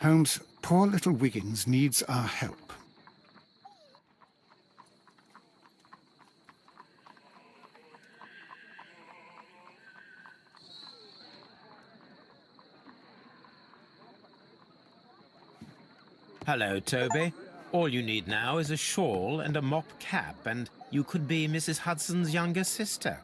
Holmes, poor little Wiggins needs our help. Hello, Toby. All you need now is a shawl and a mop cap, and you could be Mrs. Hudson's younger sister.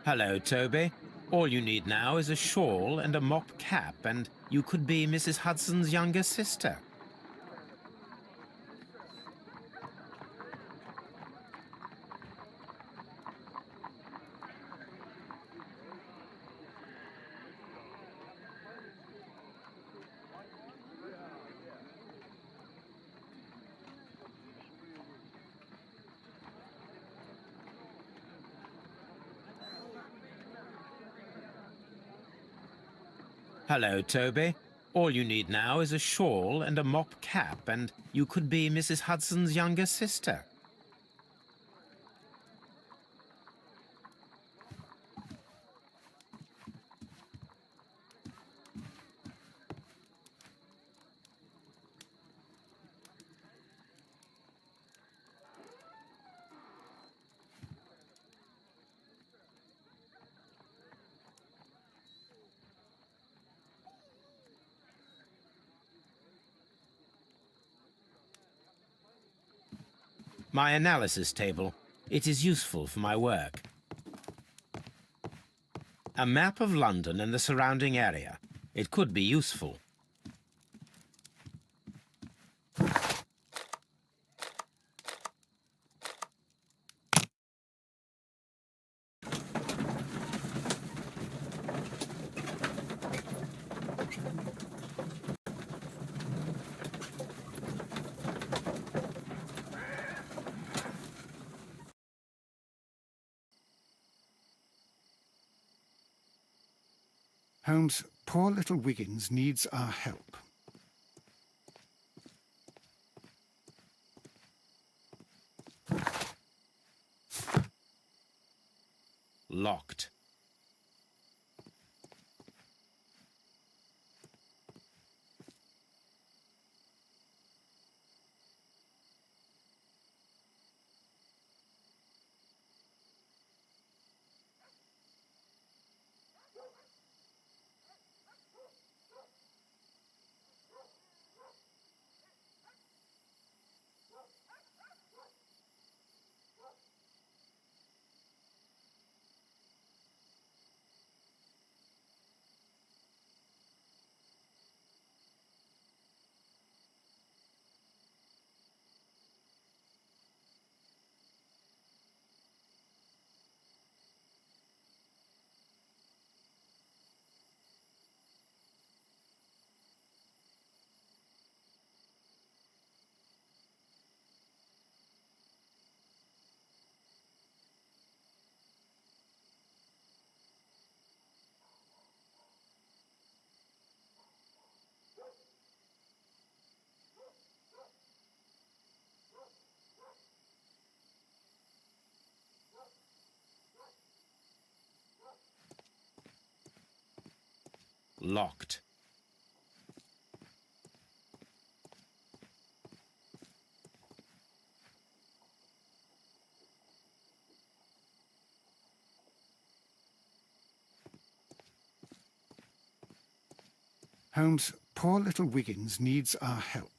Hello, Toby. All you need now is a shawl and a mop cap, and you could be Mrs. Hudson's younger sister. Hello, Toby. All you need now is a shawl and a mop cap, and you could be Mrs. Hudson's younger sister. My analysis table. It is useful for my work. A map of London and the surrounding area. It could be useful. Holmes, poor little Wiggins needs our help. Locked. Locked. Holmes, poor little Wiggins needs our help.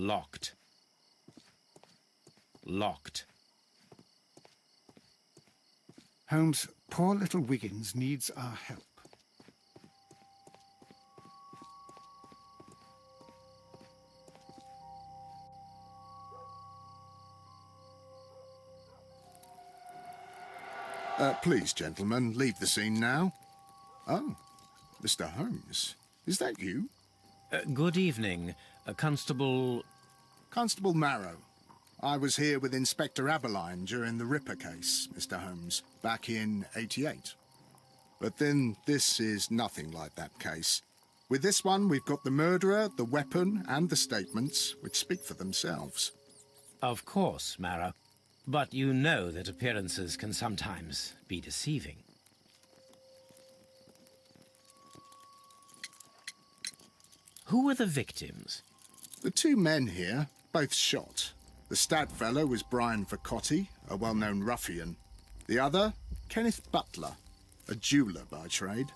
Locked. Locked. Holmes, poor little Wiggins needs our help. Please, gentlemen, leave the scene now. Oh, Mr. Holmes, is that you? Good evening, Constable... Constable Marrow. I was here with Inspector Aberline during the Ripper case, Mr. Holmes, back in '88. But then this is nothing like that case. With this one, we've got the murderer, the weapon, and the statements, which speak for themselves. Of course, Marrow. But you know that appearances can sometimes be deceiving. Who were the victims? The two men here, both shot. The stat fellow was Brian Vercotti, a well-known ruffian. The other, Kenneth Butler, a jeweller by trade.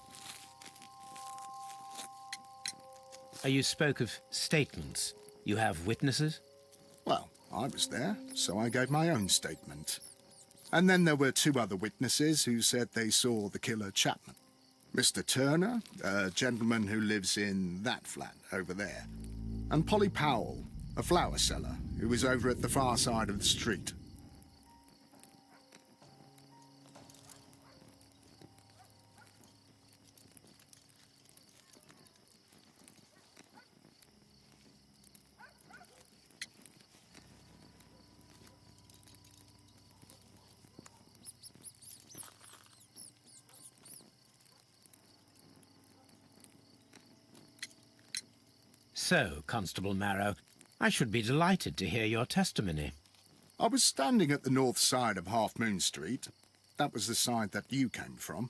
You spoke of statements. You have witnesses? Well, I was there, so I gave my own statement. And then there were two other witnesses who said they saw the killer Chapman. Mr. Turner, a gentleman who lives in that flat over there. And Polly Powell, a flower seller, who was over at the far side of the street. So, Constable Marrow, I should be delighted to hear your testimony. I was standing at the north side of Half Moon Street. That was the side that you came from.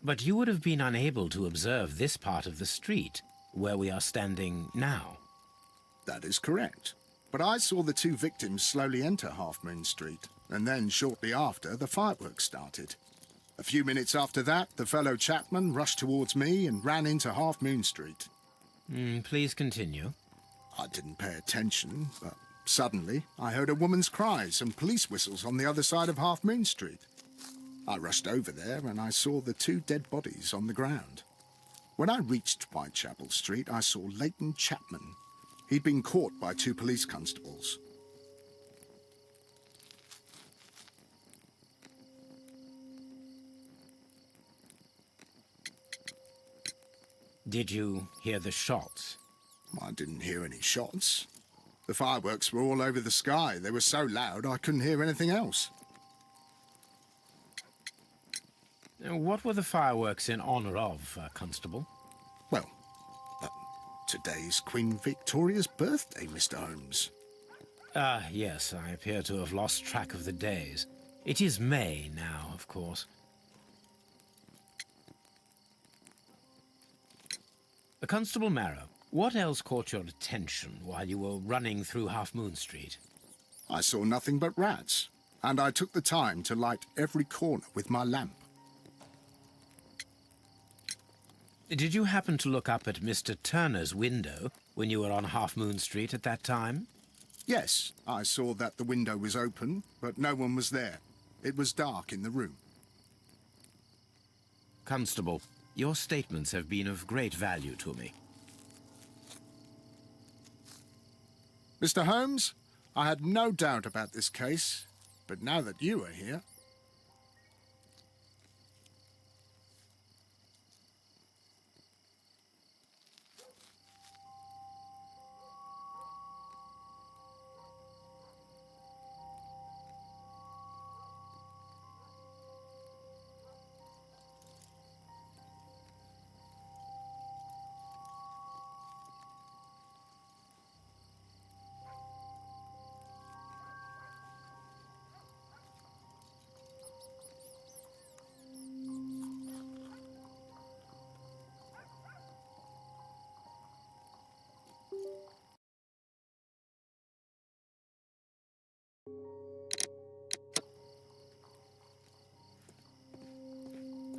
But you would have been unable to observe this part of the street, where we are standing now. That is correct. But I saw the two victims slowly enter Half Moon Street, and then shortly after, the fireworks started. A few minutes after that, the fellow Chapman rushed towards me and ran into Half Moon Street. Please continue. I didn't pay attention, but suddenly I heard a woman's cries and police whistles on the other side of Half Moon Street. I rushed over there and I saw the two dead bodies on the ground. When I reached Whitechapel Street, I saw Leighton Chapman. He'd been caught by two police constables. Did you hear the shots? I didn't hear any shots. The fireworks were all over the sky. They were so loud I couldn't hear anything else. What were the fireworks in honor of, Constable? Well, today's Queen Victoria's birthday, Mr. Holmes. Yes, I appear to have lost track of the days. It is May now, of course. Constable Marrow, what else caught your attention while you were running through Half Moon Street? I saw nothing but rats, and I took the time to light every corner with my lamp. Did you happen to look up at Mr. Turner's window when you were on Half Moon Street at that time? Yes, I saw that the window was open, but no one was there. It was dark in the room. Constable, your statements have been of great value to me. Mr. Holmes, I had no doubt about this case, but now that you are here...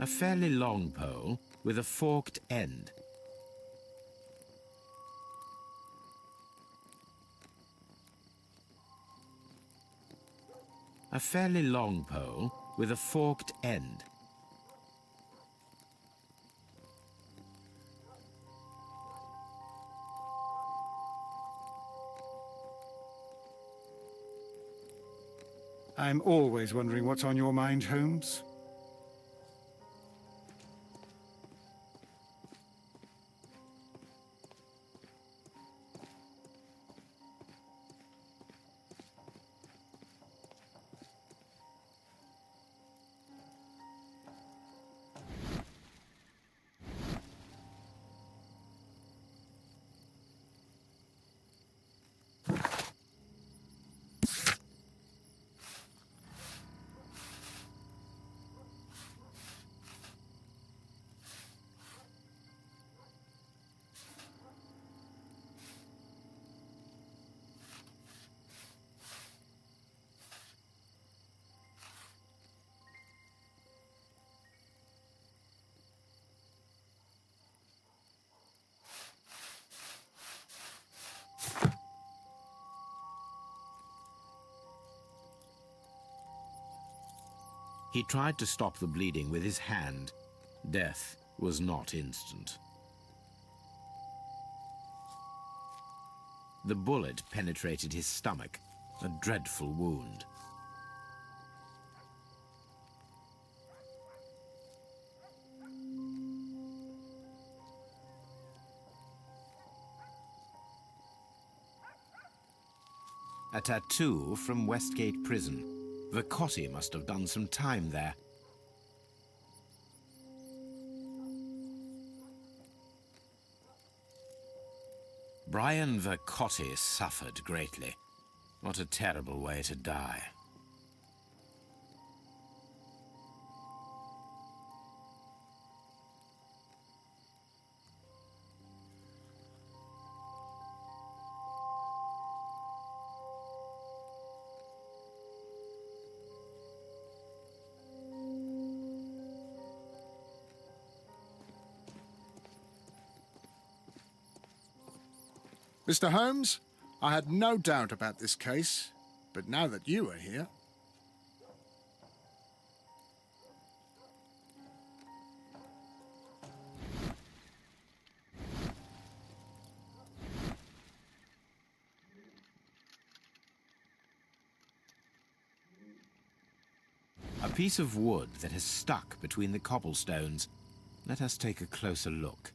A fairly long pole with a forked end. A fairly long pole with a forked end. I'm always wondering what's on your mind, Holmes. He tried to stop the bleeding with his hand. Death was not instant. The bullet penetrated his stomach, a dreadful wound. A tattoo from Westgate Prison. Vacotti must have done some time there. Brian Vacotti suffered greatly. What a terrible way to die. Mr. Holmes, I had no doubt about this case, but now that you are here... A piece of wood that has stuck between the cobblestones. Let us take a closer look.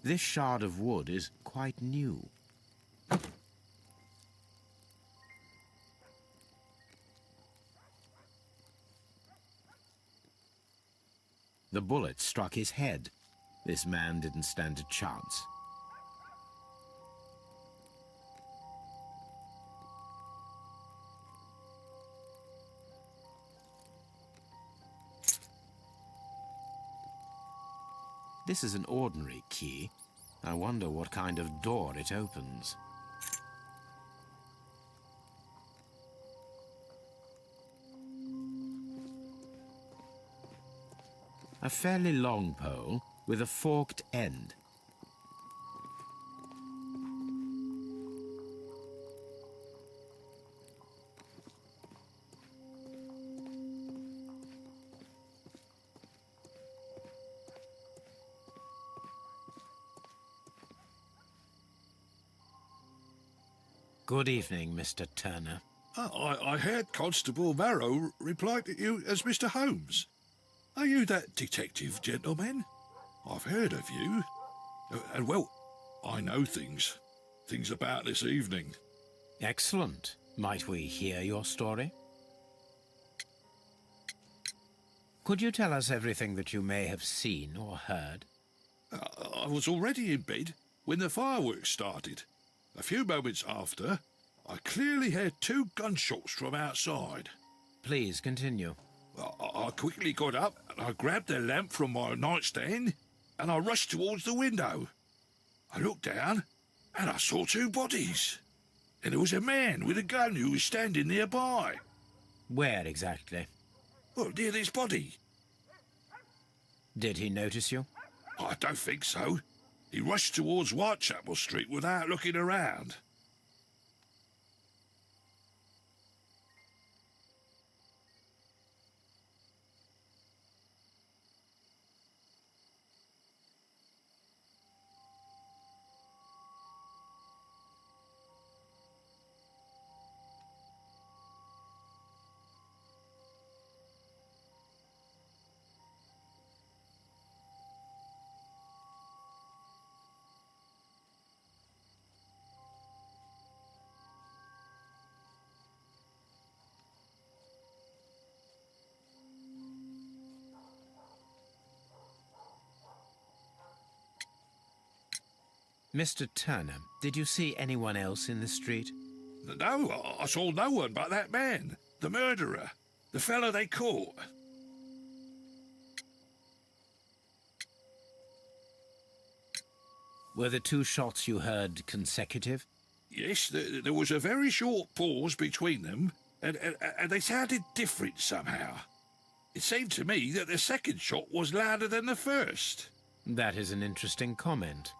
This shard of wood is quite new. The bullet struck his head. This man didn't stand a chance. This is an ordinary key. I wonder what kind of door it opens. A fairly long pole with a forked end. Good evening, Mr. Turner. I heard Constable Marrow reply to you as Mr. Holmes. Are you that detective gentleman? I've heard of you. And well, I know things about this evening. Excellent. Might we hear your story? Could you tell us everything that you may have seen or heard? I was already in bed when the fireworks started. A few moments after, I clearly heard 2 gunshots from outside. Please continue. I quickly got up and I grabbed the lamp from my nightstand and I rushed towards the window. I looked down and I saw 2 bodies. And there was a man with a gun who was standing nearby. Where exactly? Well, near this body. Did he notice you? I don't think so. He rushed towards Whitechapel Street without looking around. Mr. Turner, did you see anyone else in the street? No, I saw no one but that man, the murderer, the fellow they caught. Were the two shots you heard consecutive? Yes, there was a very short pause between them, and they sounded different somehow. It seemed to me that the second shot was louder than the first. That is an interesting comment.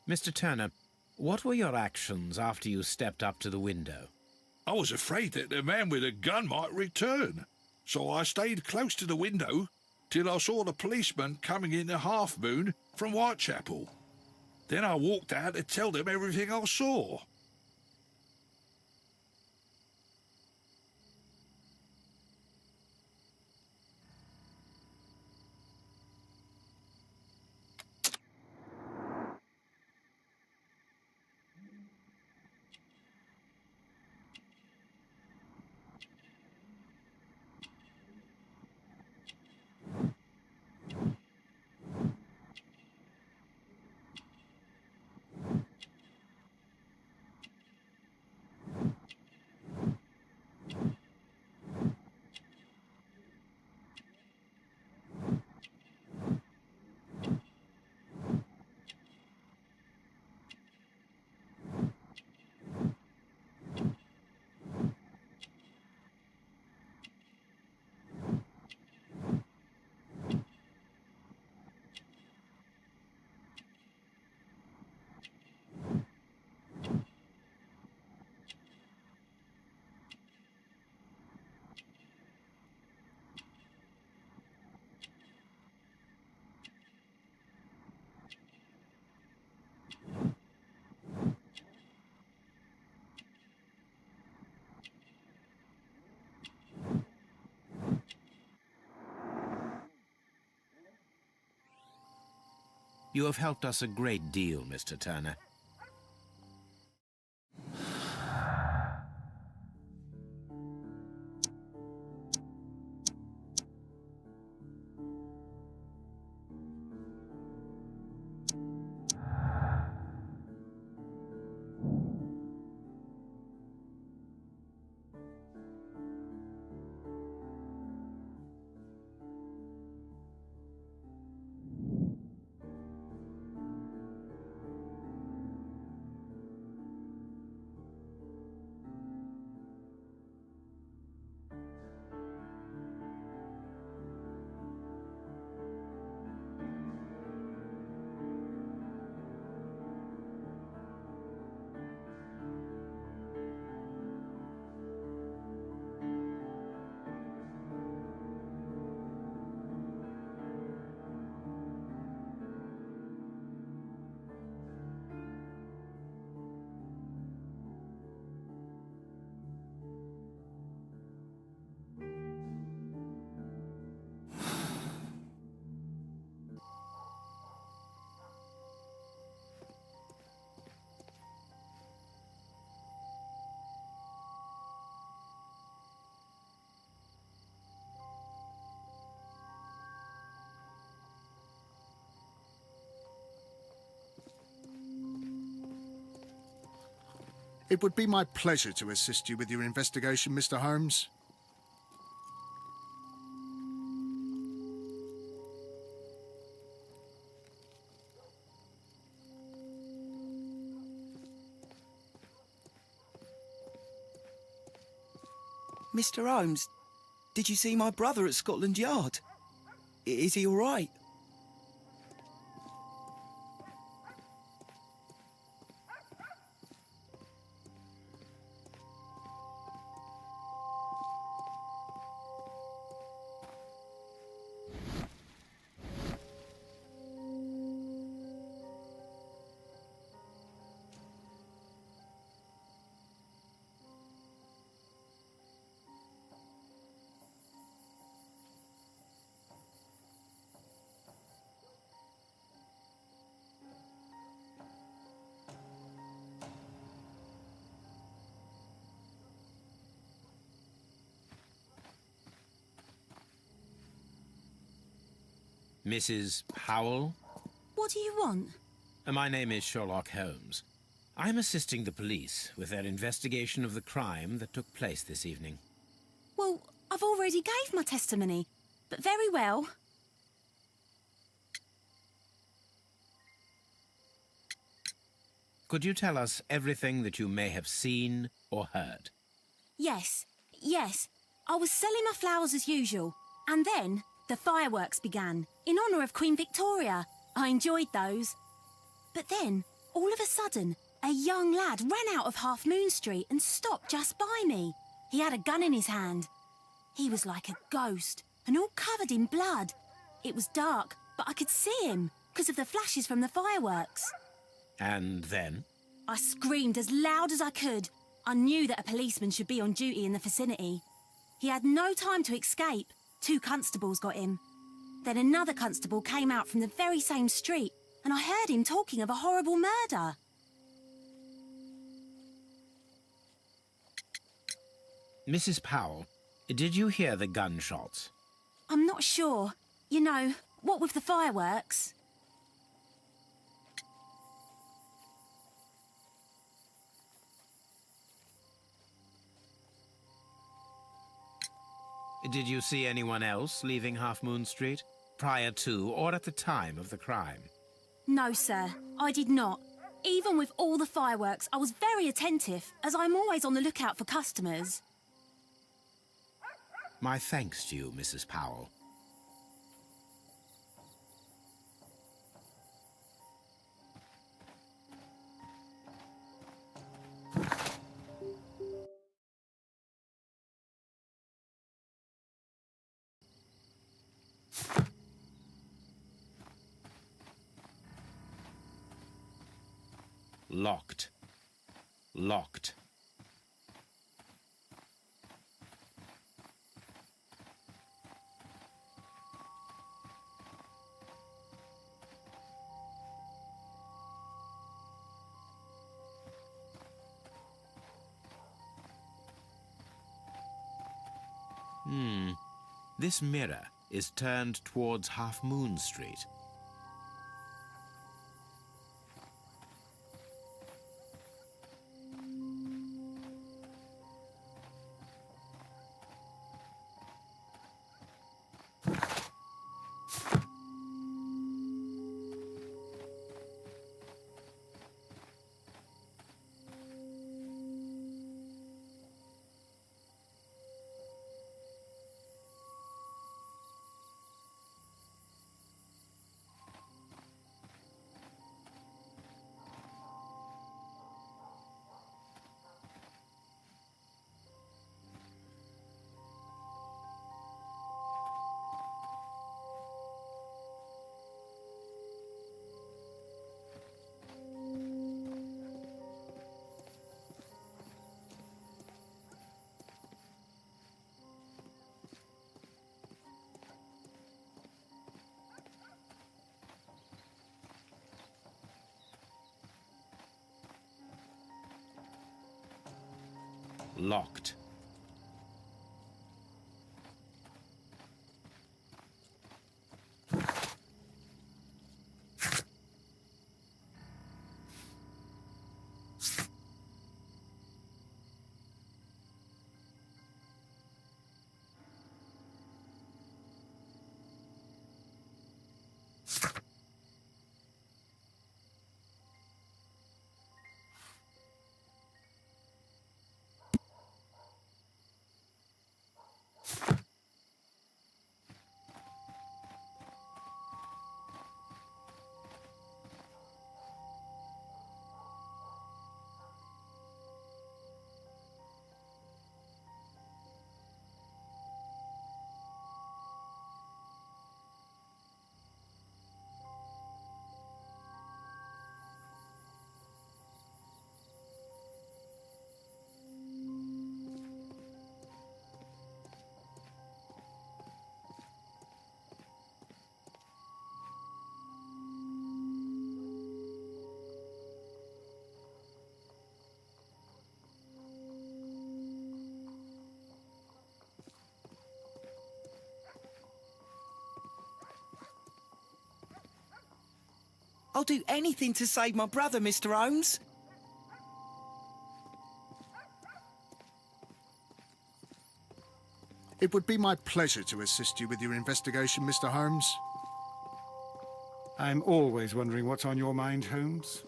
Mr. Turner, what were your actions after you stepped up to the window? I was afraid that the man with a gun might return, so I stayed close to the window till I saw the policeman coming in the Half Moon from Whitechapel. Then I walked out to tell them everything I saw. You have helped us a great deal, Mr. Turner. It would be my pleasure to assist you with your investigation, Mr. Holmes. Mr. Holmes, did you see my brother at Scotland Yard? Is he all right? Mrs. Powell? What do you want? My name is Sherlock Holmes. I'm assisting the police with their investigation of the crime that took place this evening. Well, I've already gave my testimony, but very well. Could you tell us everything that you may have seen or heard? Yes. I was selling my flowers as usual, and then the fireworks began, in honour of Queen Victoria. I enjoyed those. But then, all of a sudden, a young lad ran out of Half Moon Street and stopped just by me. He had a gun in his hand. He was like a ghost, and all covered in blood. It was dark, but I could see him, because of the flashes from the fireworks. And then? I screamed as loud as I could. I knew that a policeman should be on duty in the vicinity. He had no time to escape. 2 constables got him. Then another constable came out from the very same street, and I heard him talking of a horrible murder. Mrs. Powell, did you hear the gunshots? I'm not sure. You know, what with the fireworks? Did you see anyone else leaving Half Moon Street, prior to or at the time of the crime? No, sir, I did not. Even with all the fireworks, I was very attentive, as I'm always on the lookout for customers. My thanks to you, Mrs. Powell. Locked. Locked. This mirror is turned towards Half Moon Street. Locked. I'll do anything to save my brother, Mr. Holmes. It would be my pleasure to assist you with your investigation, Mr. Holmes. I'm always wondering what's on your mind, Holmes.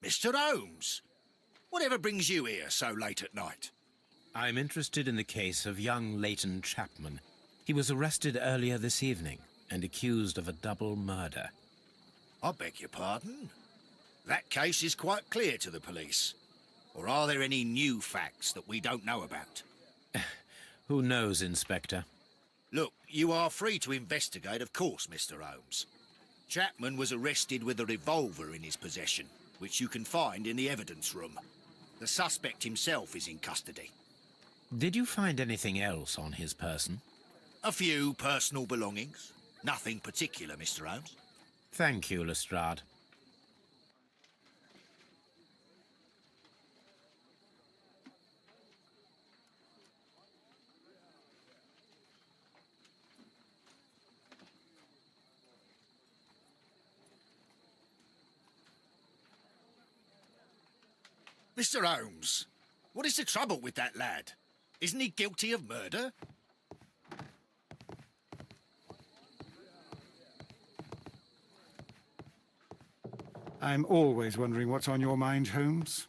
Mr. Holmes, whatever brings you here so late at night? I'm interested in the case of young Leighton Chapman. He was arrested earlier this evening and accused of a double murder. I beg your pardon? That case is quite clear to the police. Or are there any new facts that we don't know about? Who knows, Inspector? Look, you are free to investigate, of course, Mr. Holmes. Chapman was arrested with a revolver in his possession, which you can find in the evidence room. The suspect himself is in custody. Did you find anything else on his person? A few personal belongings. Nothing particular, Mr. Holmes. Thank you, Lestrade. Mr. Holmes, what is the trouble with that lad? Isn't he guilty of murder? I'm always wondering what's on your mind, Holmes.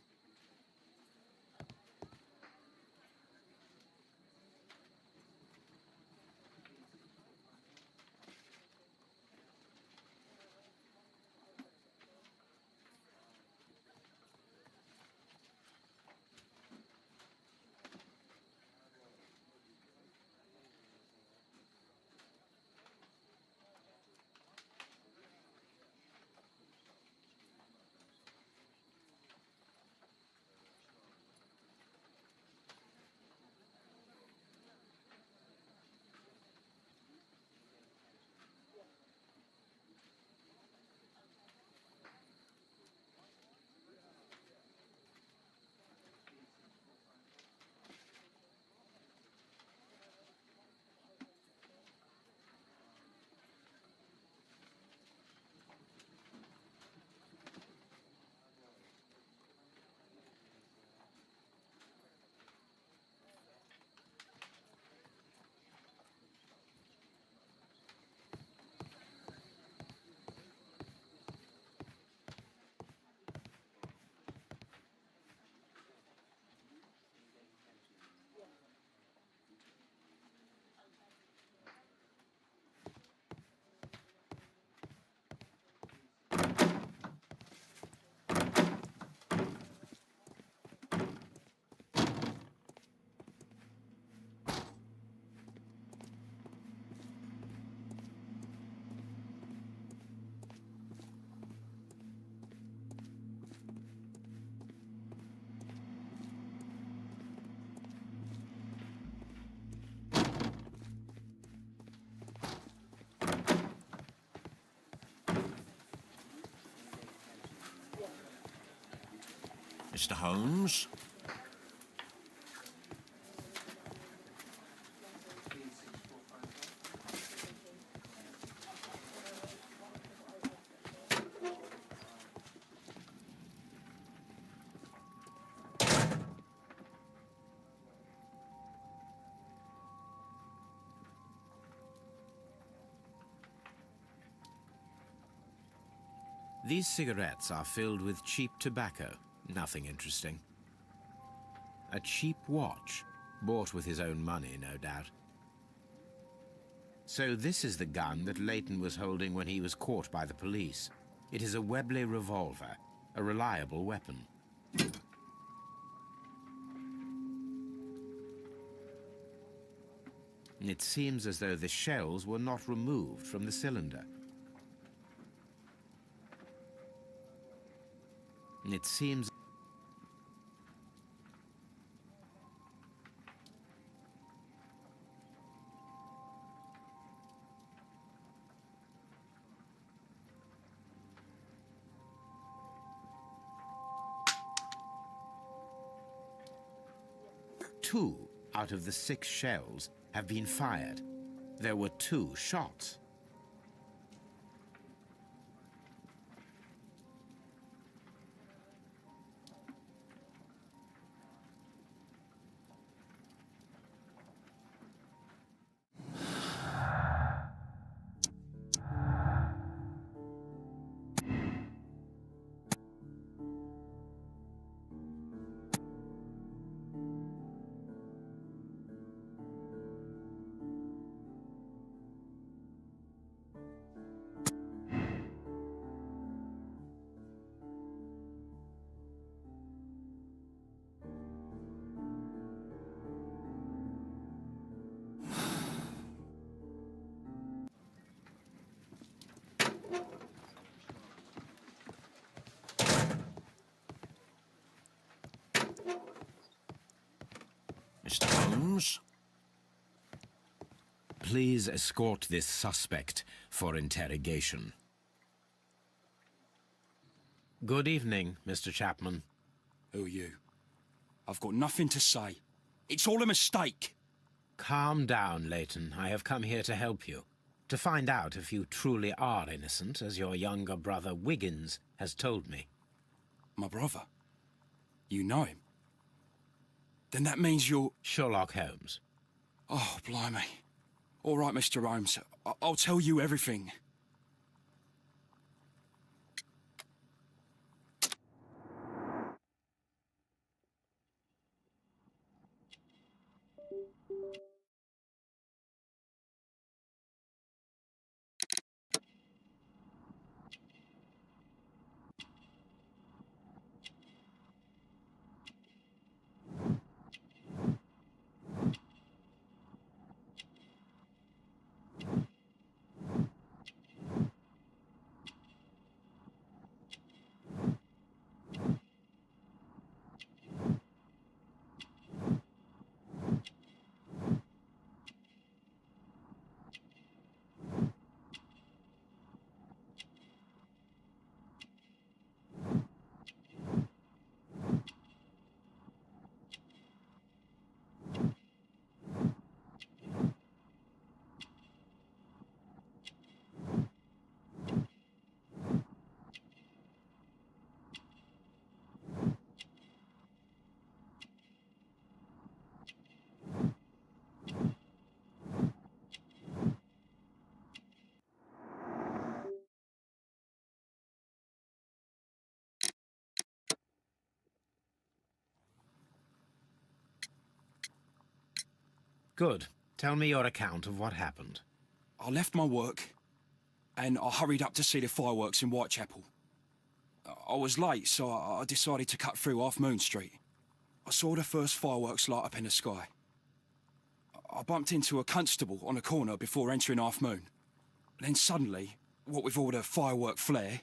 Mr. Holmes? These cigarettes are filled with cheap tobacco. Nothing interesting. A cheap watch, bought with his own money, no doubt. So this is the gun that Leighton was holding when he was caught by the police. It is a Webley revolver, a reliable weapon. It seems as though the shells were not removed from the cylinder. It seems... Two out of the 6 shells have been fired. There were 2 shots. Mr. Holmes? Please escort this suspect for interrogation. Good evening, Mr. Chapman. Who are you? I've got nothing to say. It's all a mistake. Calm down, Leighton. I have come here to help you. To find out if you truly are innocent, as your younger brother Wiggins has told me. My brother? You know him? Then that means you're... Sherlock Holmes. Oh, blimey. All right, Mr. Holmes. I'll tell you everything. Good. Tell me your account of what happened. I left my work, and I hurried up to see the fireworks in Whitechapel. I was late, so I decided to cut through Half Moon Street. I saw the first fireworks light up in the sky. I bumped into a constable on a corner before entering Half Moon. Then suddenly, what with all the firework flare,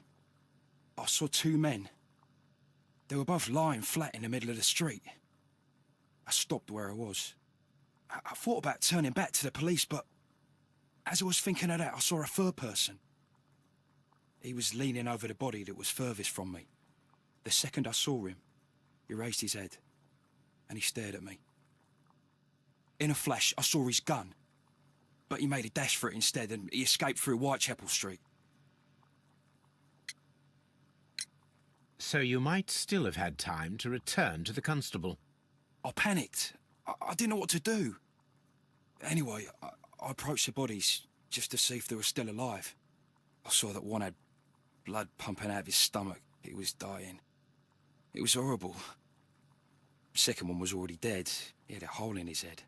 I saw 2 men. They were both lying flat in the middle of the street. I stopped where I was. I thought about turning back to the police, but as I was thinking of that, I saw a third person. He was leaning over the body that was furthest from me. The second I saw him, he raised his head, and he stared at me. In a flash, I saw his gun, but he made a dash for it instead, and he escaped through Whitechapel Street. So you might still have had time to return to the constable. I panicked. I didn't know what to do. Anyway, I approached the bodies just to see if they were still alive. I saw that one had blood pumping out of his stomach. He was dying. It was horrible. The second one was already dead. He had a hole in his head.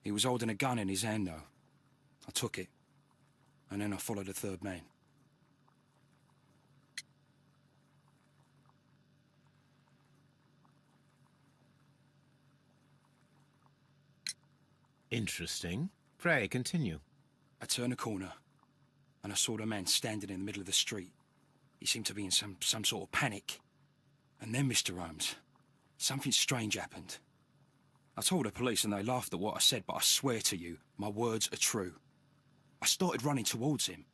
He was holding a gun in his hand, though. I took it, and then I followed the third man. Interesting. Pray, continue. I turned a corner, and I saw the man standing in the middle of the street. He seemed to be in some sort of panic. And then, Mr. Holmes, something strange happened. I told the police and they laughed at what I said, but I swear to you, my words are true. I started running towards him.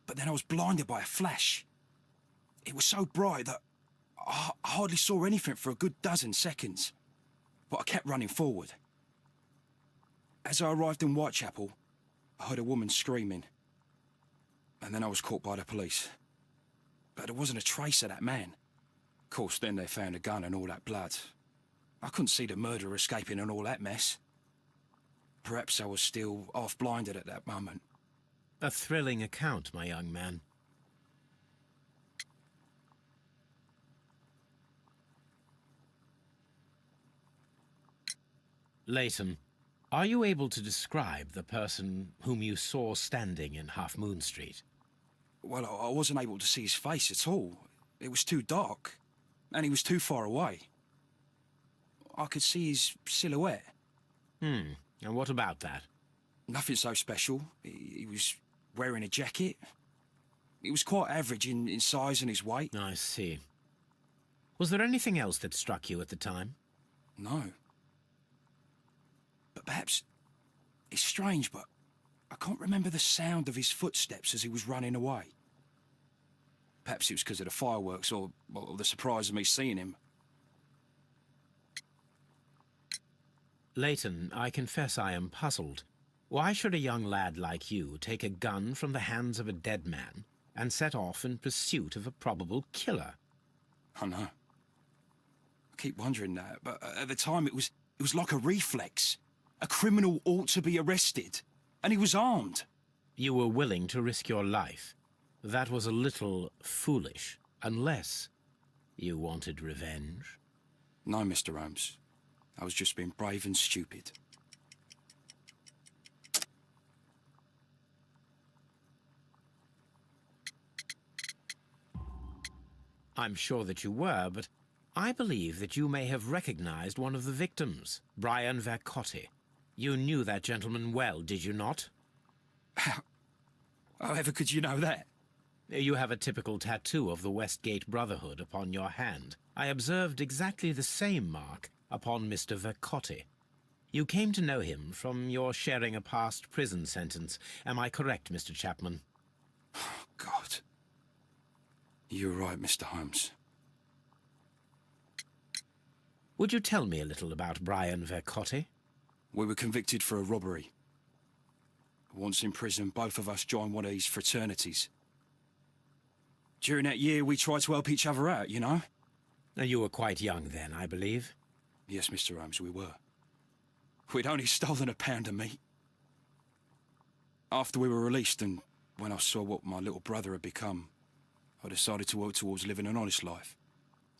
But then I was blinded by a flash. It was so bright that I hardly saw anything for a good dozen seconds. But I kept running forward. As I arrived in Whitechapel, I heard a woman screaming. And then I was caught by the police. But there wasn't a trace of that man. Of course, then they found a gun and all that blood. I couldn't see the murderer escaping and all that mess. Perhaps I was still half-blinded at that moment. A thrilling account, my young man. Leighton, are you able to describe the person whom you saw standing in Half Moon Street? Well, I wasn't able to see his face at all. It was too dark, and he was too far away. I could see his silhouette. And what about that? Nothing so special. He was wearing a jacket. He was quite average in size and his weight. I see. Was there anything else that struck you at the time? No. But perhaps... It's strange, but I can't remember the sound of his footsteps as he was running away. Perhaps it was because of the fireworks or the surprise of me seeing him. Leighton, I confess I am puzzled. Why should a young lad like you take a gun from the hands of a dead man and set off in pursuit of a probable killer? I know. I keep wondering that, but at the time it was like a reflex. A criminal ought to be arrested, and he was armed. You were willing to risk your life. That was a little foolish, unless you wanted revenge. No, Mr. Holmes. I was just being brave and stupid. I'm sure that you were, but I believe that you may have recognized one of the victims, Brian Vercotti. You knew that gentleman well, did you not? However could you know that? You have a typical tattoo of the Westgate Brotherhood upon your hand. I observed exactly the same mark upon Mr. Vercotti. You came to know him from your sharing a past prison sentence. Am I correct, Mr. Chapman? God. You're right, Mr. Holmes. Would you tell me a little about Brian Vercotti? We were convicted for a robbery. Once in prison, both of us joined one of these fraternities. During that year, we tried to help each other out, you know? You were quite young then, I believe. Yes, Mr. Holmes, we were. We'd only stolen a pound of meat. After we were released, and when I saw what my little brother had become, I decided to work towards living an honest life.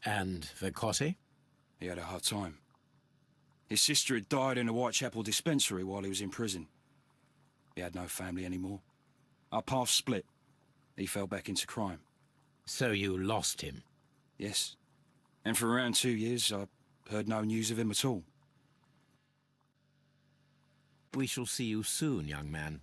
And Vercotti? He had a hard time. His sister had died in a Whitechapel dispensary while he was in prison. He had no family anymore. Our paths split. He fell back into crime. So you lost him? Yes. And for around 2 years, I heard no news of him at all. We shall see you soon, young man.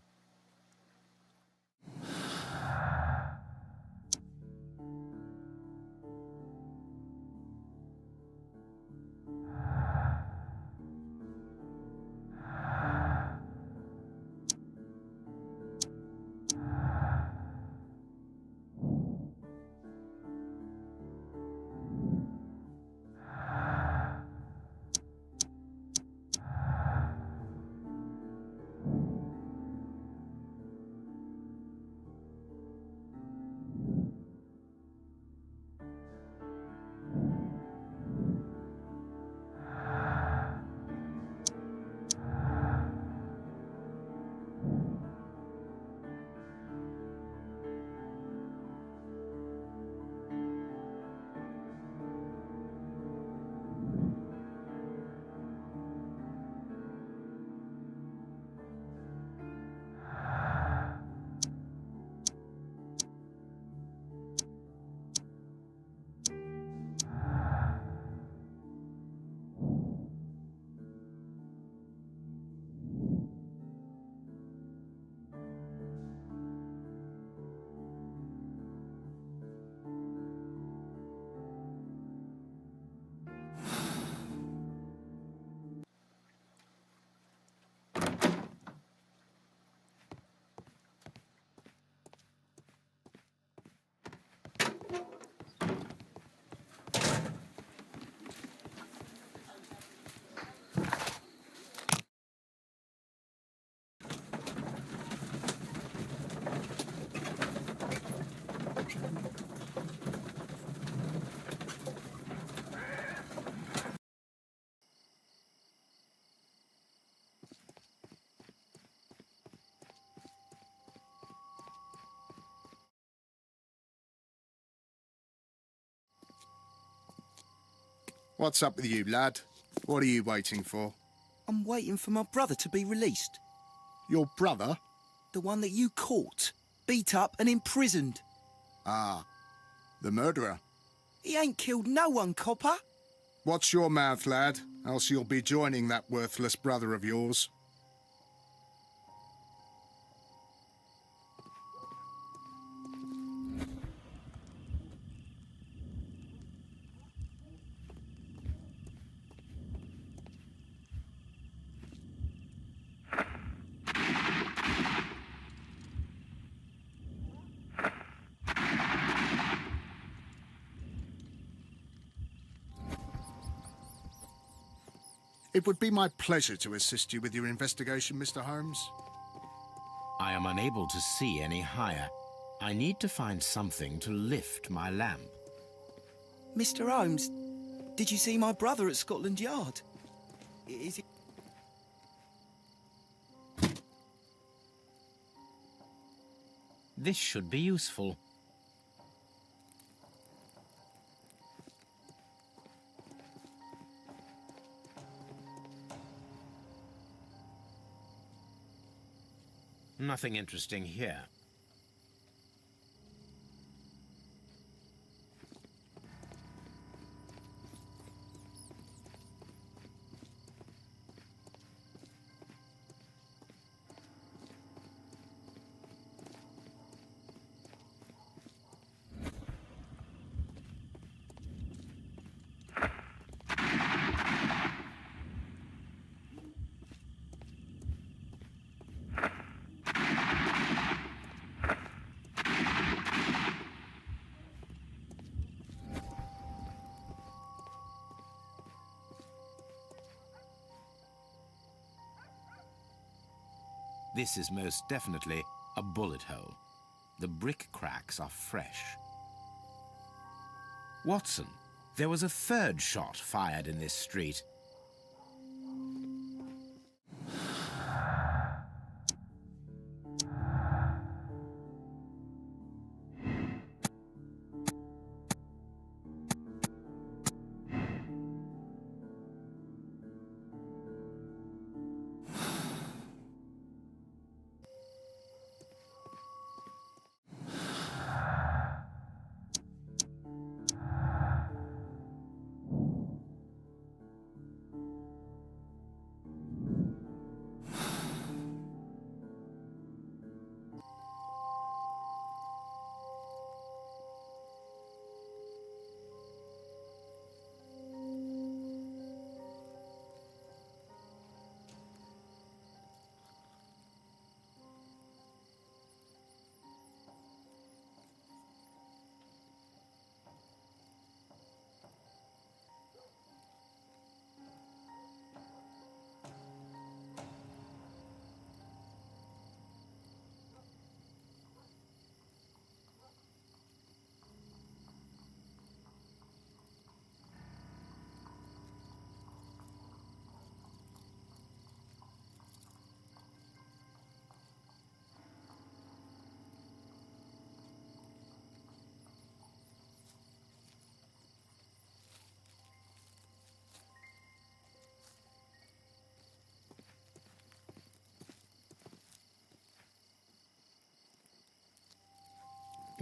What's up with you, lad? What are you waiting for? I'm waiting for my brother to be released. Your brother? The one that you caught, beat up and imprisoned. Ah, the murderer. He ain't killed no one, copper. Watch your mouth, lad, else you'll be joining that worthless brother of yours. It would be my pleasure to assist you with your investigation, Mr. Holmes. I am unable to see any higher. I need to find something to lift my lamp. Mr. Holmes, did you see my brother at Scotland Yard? Is he... This should be useful. Nothing interesting here. This is most definitely a bullet hole. The brick cracks are fresh. Watson, there was a third shot fired in this street.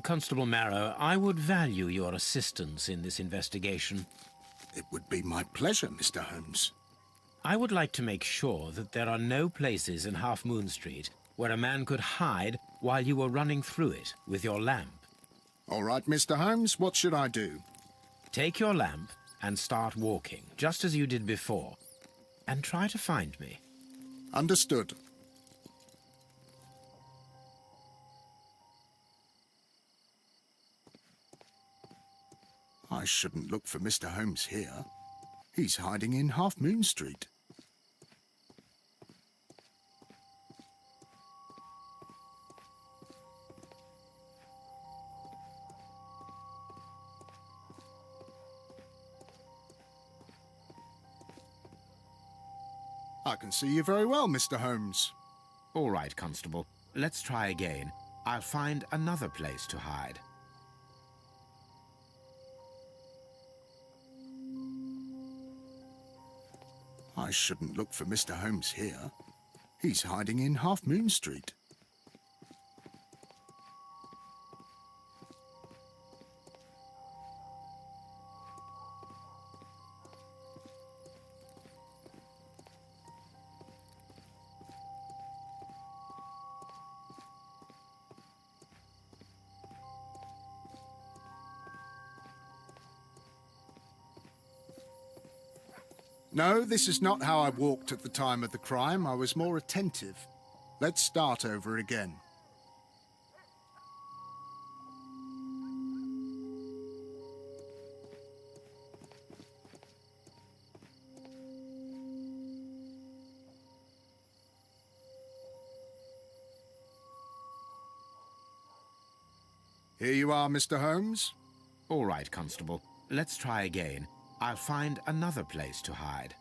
Constable Marrow, I would value your assistance in this investigation. It would be my pleasure, Mr. Holmes. I would like to make sure that there are no places in Half Moon Street where a man could hide while you were running through it with your lamp. All right, Mr. Holmes, what should I do? Take your lamp and start walking, just as you did before, and try to find me. Understood. I shouldn't look for Mr. Holmes here. He's hiding in Half Moon Street. I can see you very well, Mr. Holmes. All right, Constable. Let's try again. I'll find another place to hide. I shouldn't look for Mr. Holmes here. He's hiding in Half Moon Street. No, this is not how I walked at the time of the crime. I was more attentive. Let's start over again. Here you are, Mr. Holmes. All right, Constable. Let's try again. I'll find another place to hide.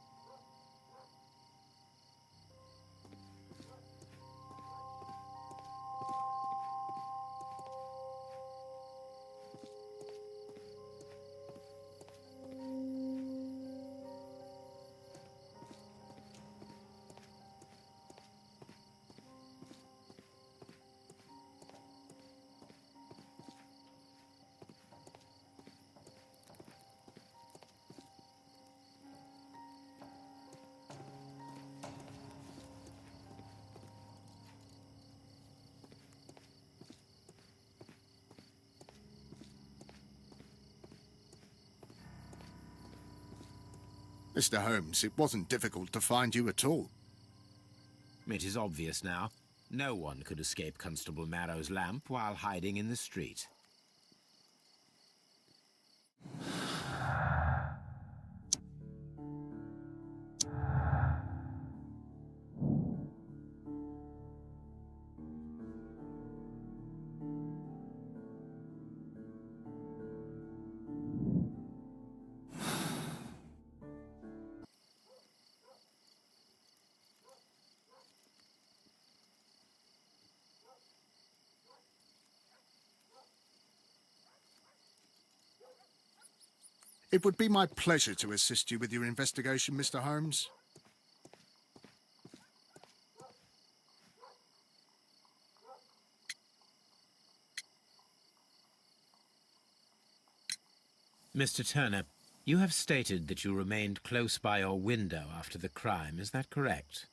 Mr. Holmes, it wasn't difficult to find you at all. It is obvious now. No one could escape Constable Marrow's lamp while hiding in the street. It would be my pleasure to assist you with your investigation, Mr. Holmes. Mr. Turner, you have stated that you remained close by your window after the crime. Is that correct?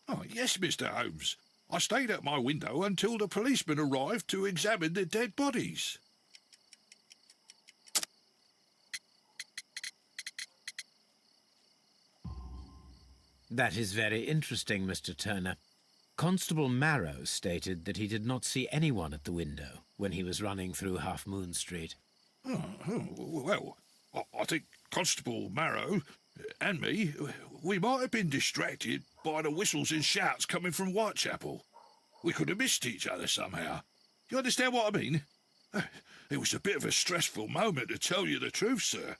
Oh, yes, Mr. Holmes. I stayed at my window until the policeman arrived to examine the dead bodies. That is very interesting, Mr. Turner. Constable Marrow stated that he did not see anyone at the window when he was running through Half Moon Street. Well, I think Constable Marrow and me, we might have been distracted by the whistles and shouts coming from Whitechapel. We could have missed each other somehow. You understand what I mean? It was a bit of a stressful moment, to tell you the truth, sir.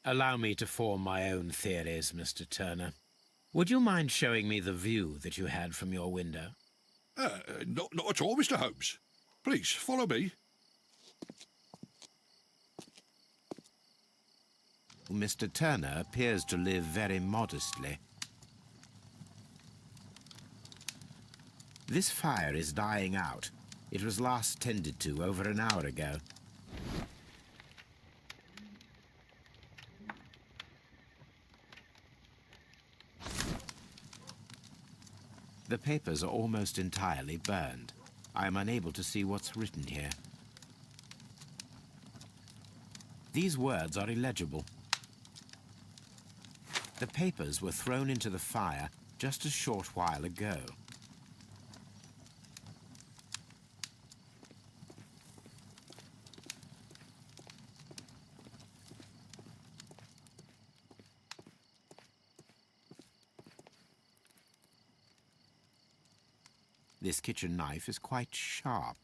Allow me to form my own theories, Mr. Turner. Would you mind showing me the view that you had from your window? Not at all, Mr. Holmes. Please, follow me. Mr. Turner appears to live very modestly. This fire is dying out. It was last tended to over an hour ago. The papers are almost entirely burned. I am unable to see what's written here. These words are illegible. The papers were thrown into the fire just a short while ago. This kitchen knife is quite sharp.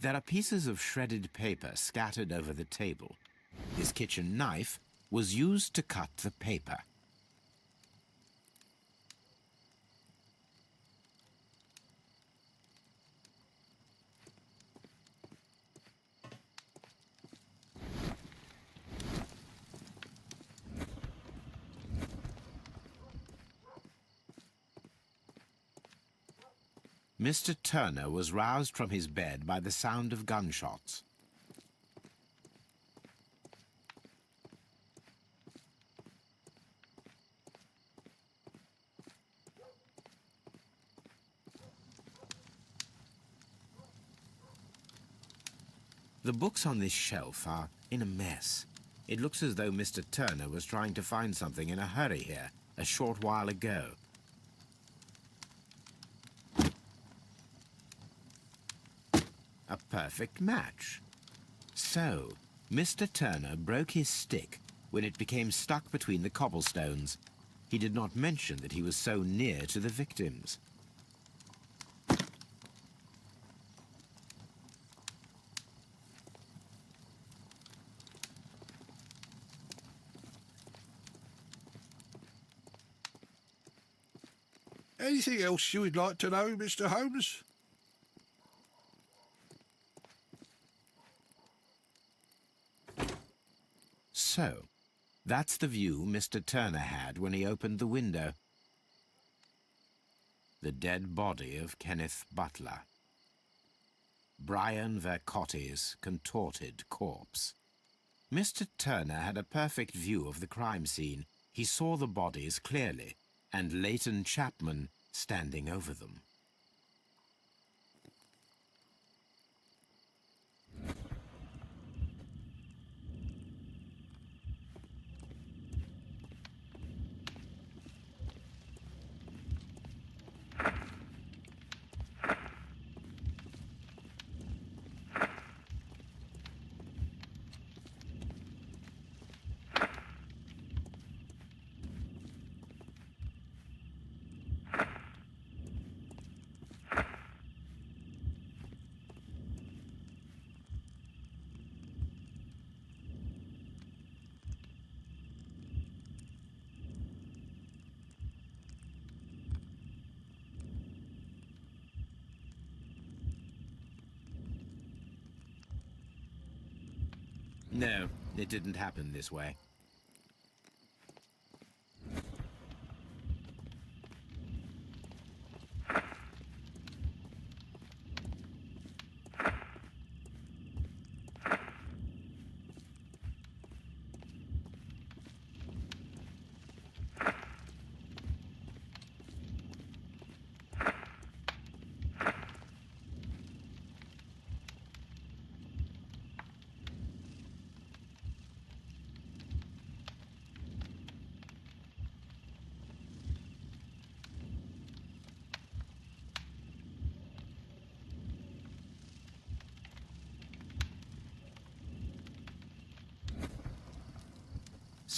There are pieces of shredded paper scattered over the table. This kitchen knife was used to cut the paper. Mr. Turner was roused from his bed by the sound of gunshots. The books on this shelf are in a mess. It looks as though Mr. Turner was trying to find something in a hurry here a short while ago. A perfect match. So, Mr. Turner broke his stick when it became stuck between the cobblestones. He did not mention that he was so near to the victims. Anything else you would like to know, Mr. Holmes? So, that's the view Mr. Turner had when he opened the window. The dead body of Kenneth Butler. Brian Vercotti's contorted corpse. Mr. Turner had a perfect view of the crime scene. He saw the bodies clearly, and Leighton Chapman standing over them. No, it didn't happen this way.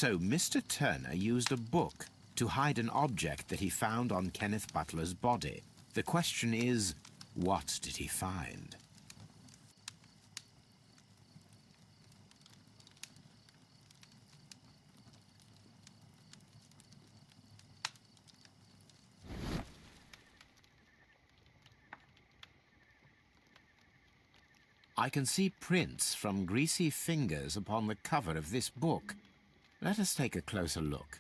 So Mr. Turner used a book to hide an object that he found on Kenneth Butler's body. The question is, what did he find? I can see prints from greasy fingers upon the cover of this book. Let us take a closer look.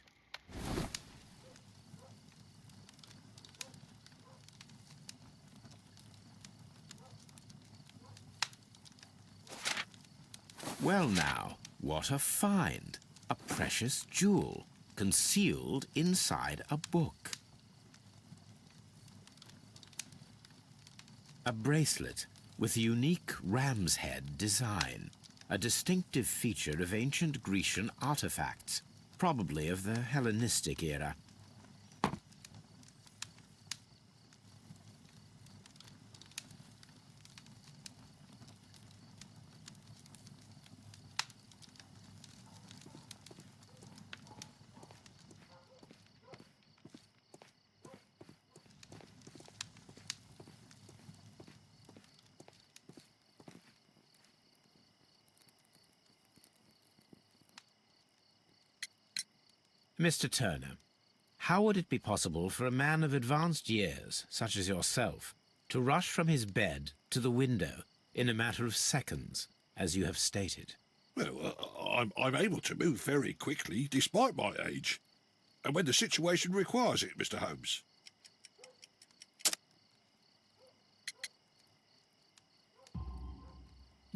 Well now, what a find! A precious jewel, concealed inside a book. A bracelet with a unique ram's head design, a distinctive feature of ancient Grecian artifacts, probably of the Hellenistic era. Mr. Turner, how would it be possible for a man of advanced years, such as yourself, to rush from his bed to the window in a matter of seconds, as you have stated? Well, I'm able to move very quickly, despite my age. And when the situation requires it, Mr. Holmes.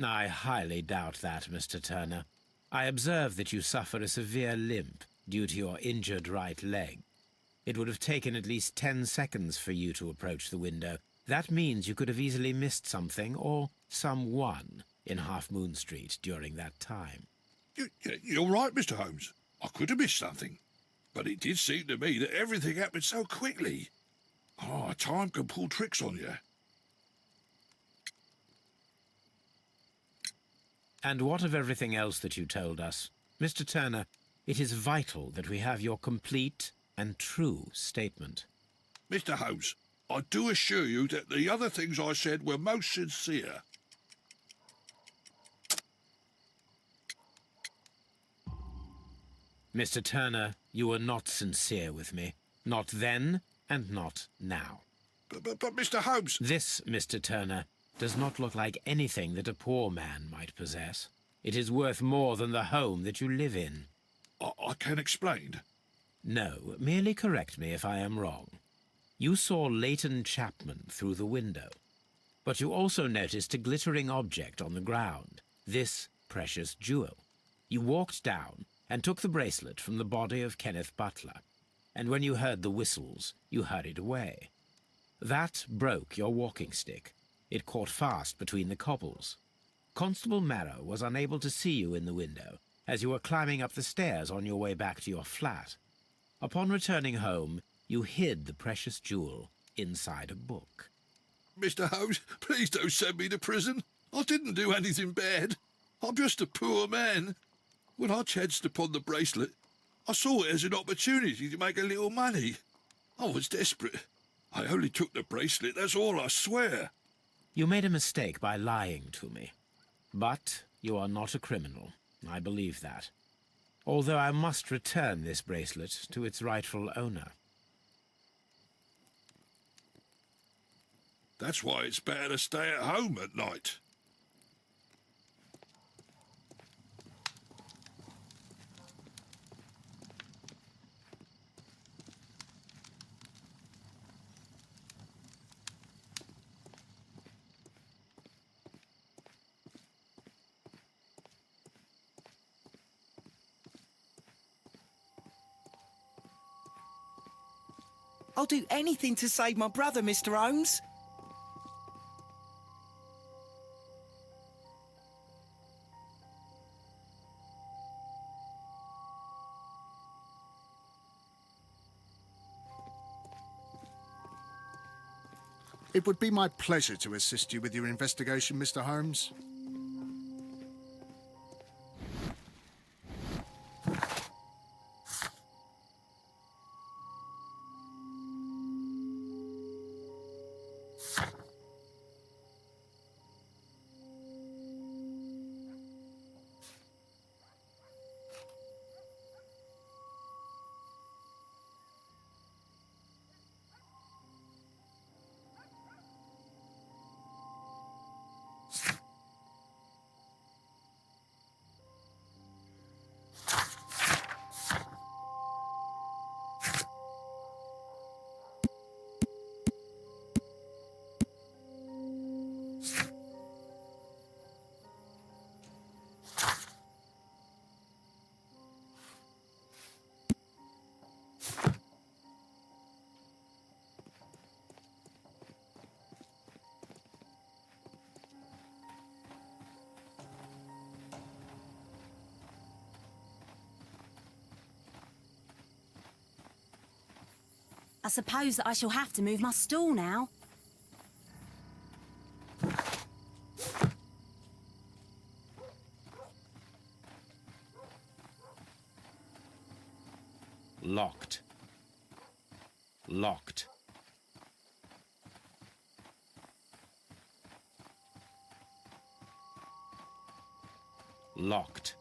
I highly doubt that, Mr. Turner. I observe that you suffer a severe limp due to your injured right leg. It would have taken at least 10 seconds for you to approach the window. That means you could have easily missed something or someone in Half Moon Street during that time. You're right, Mr. Holmes. I could have missed something. But it did seem to me that everything happened so quickly. Oh, time can pull tricks on you. And what of everything else that you told us? Mr. Turner, it is vital that we have your complete and true statement. Mr. Holmes, I do assure you that the other things I said were most sincere. Mr. Turner, you were not sincere with me. Not then, and not now. But Mr. Holmes... This, Mr. Turner, does not look like anything that a poor man might possess. It is worth more than the home that you live in. I can explain. No, merely correct me if I am wrong. You saw Leighton Chapman through the window, but you also noticed a glittering object on the ground, this precious jewel. You walked down and took the bracelet from the body of Kenneth Butler, and when you heard the whistles, you hurried away. That broke your walking stick. It caught fast between the cobbles. Constable Marrow was unable to see you in the window as you were climbing up the stairs on your way back to your flat. Upon returning home, you hid the precious jewel inside a book. Mr. Holmes, please don't send me to prison. I didn't do anything bad. I'm just a poor man. When I chanced upon the bracelet, I saw it as an opportunity to make a little money. I was desperate. I only took the bracelet, that's all, I swear. You made a mistake by lying to me. But you are not a criminal. I believe that. Although I must return this bracelet to its rightful owner. That's why it's better to stay at home at night. I'll do anything to save my brother, Mr. Holmes. It would be my pleasure to assist you with your investigation, Mr. Holmes. I suppose that I shall have to move my stool now. Locked. Locked. Locked.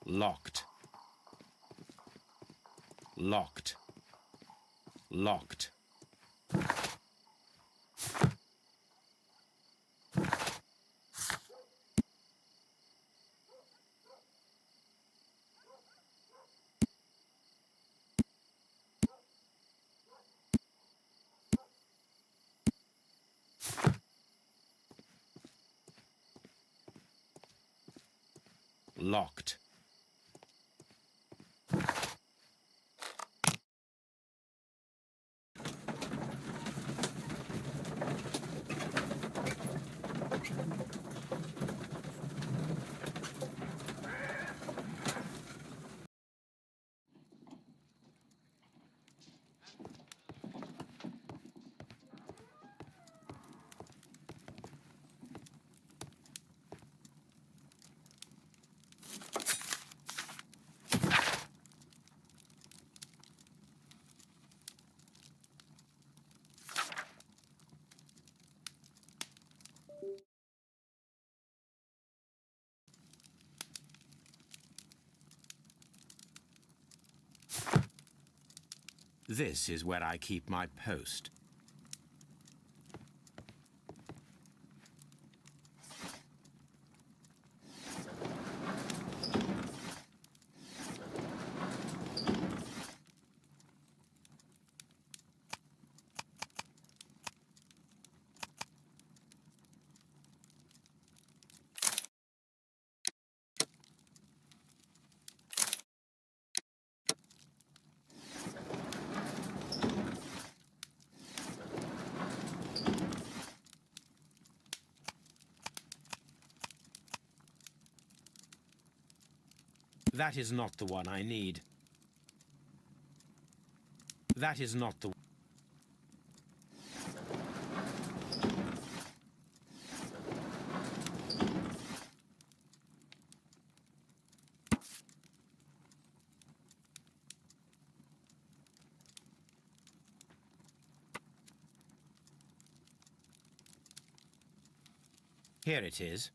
Locked. Locked. Locked. Locked. This is where I keep my post. That is not the one I need. That is not the... Here it is.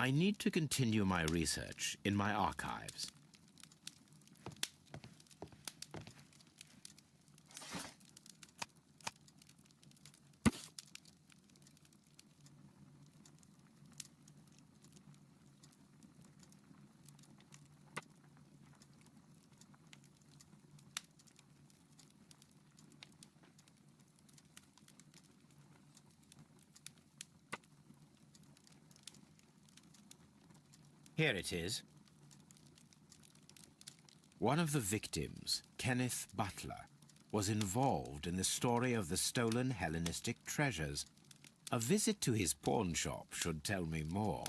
I need to continue my research in my archives. Here it is. One of the victims, Kenneth Butler, was involved in the story of the stolen Hellenistic treasures. A visit to his pawn shop should tell me more.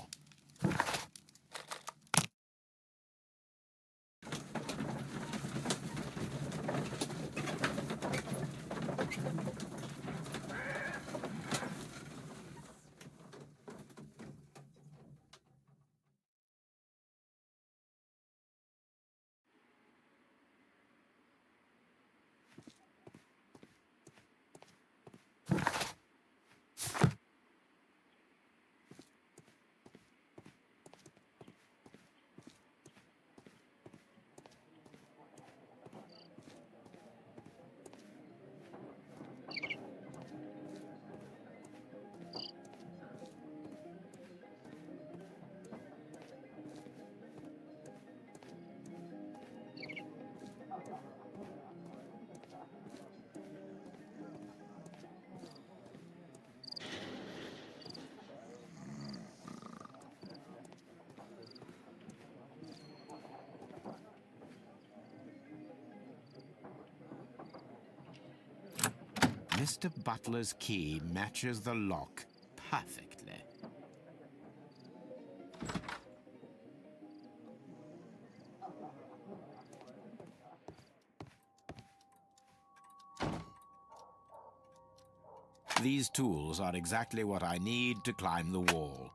Mr. Butler's key matches the lock perfectly. These tools are exactly what I need to climb the wall.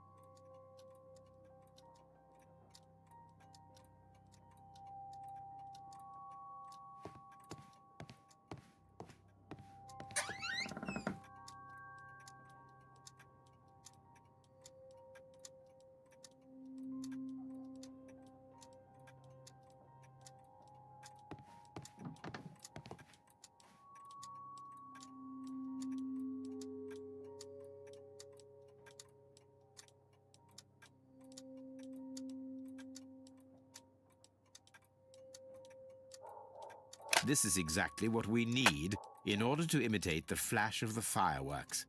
This is exactly what we need in order to imitate the flash of the fireworks.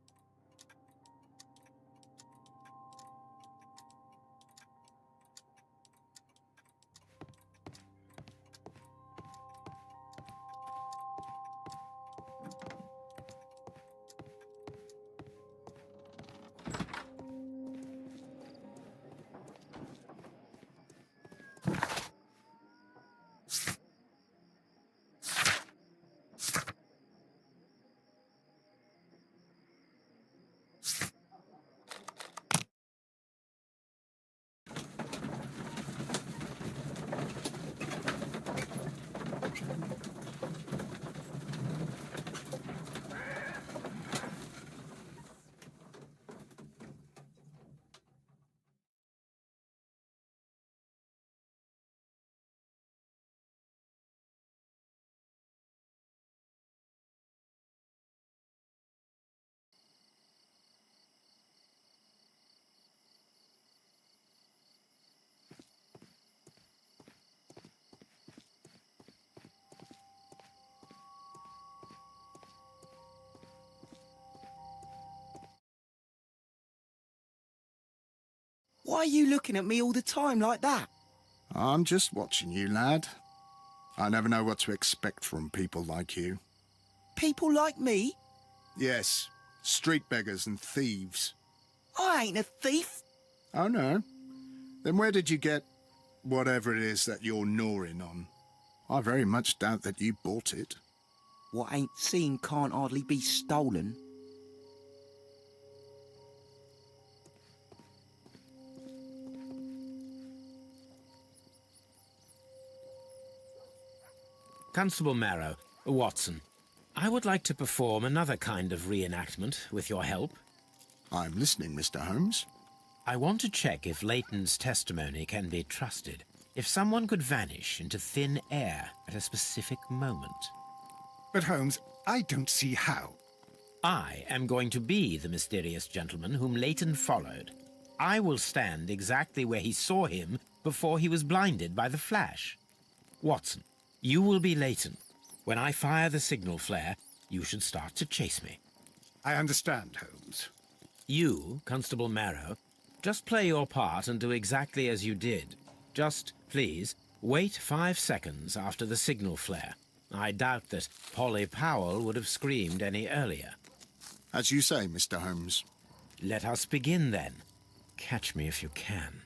Why are you looking at me all the time like that? I'm just watching you, lad. I never know what to expect from people like you. People like me? Yes, street beggars and thieves. I ain't a thief. Oh, no? Then where did you get whatever it is that you're gnawing on? I very much doubt that you bought it. What ain't seen can't hardly be stolen. Constable Marrow, Watson, I would like to perform another kind of reenactment with your help. I'm listening, Mr. Holmes. I want to check if Leighton's testimony can be trusted. If someone could vanish into thin air at a specific moment. But Holmes, I don't see how. I am going to be the mysterious gentleman whom Leighton followed. I will stand exactly where he saw him before he was blinded by the flash. Watson, you will be Leighton. When I fire the signal flare, you should start to chase me. I understand, Holmes. You, Constable Marrow, just play your part and do exactly as you did. Just, please, wait 5 seconds after the signal flare. I doubt that Polly Powell would have screamed any earlier. As you say, Mr. Holmes. Let us begin, then. Catch me if you can.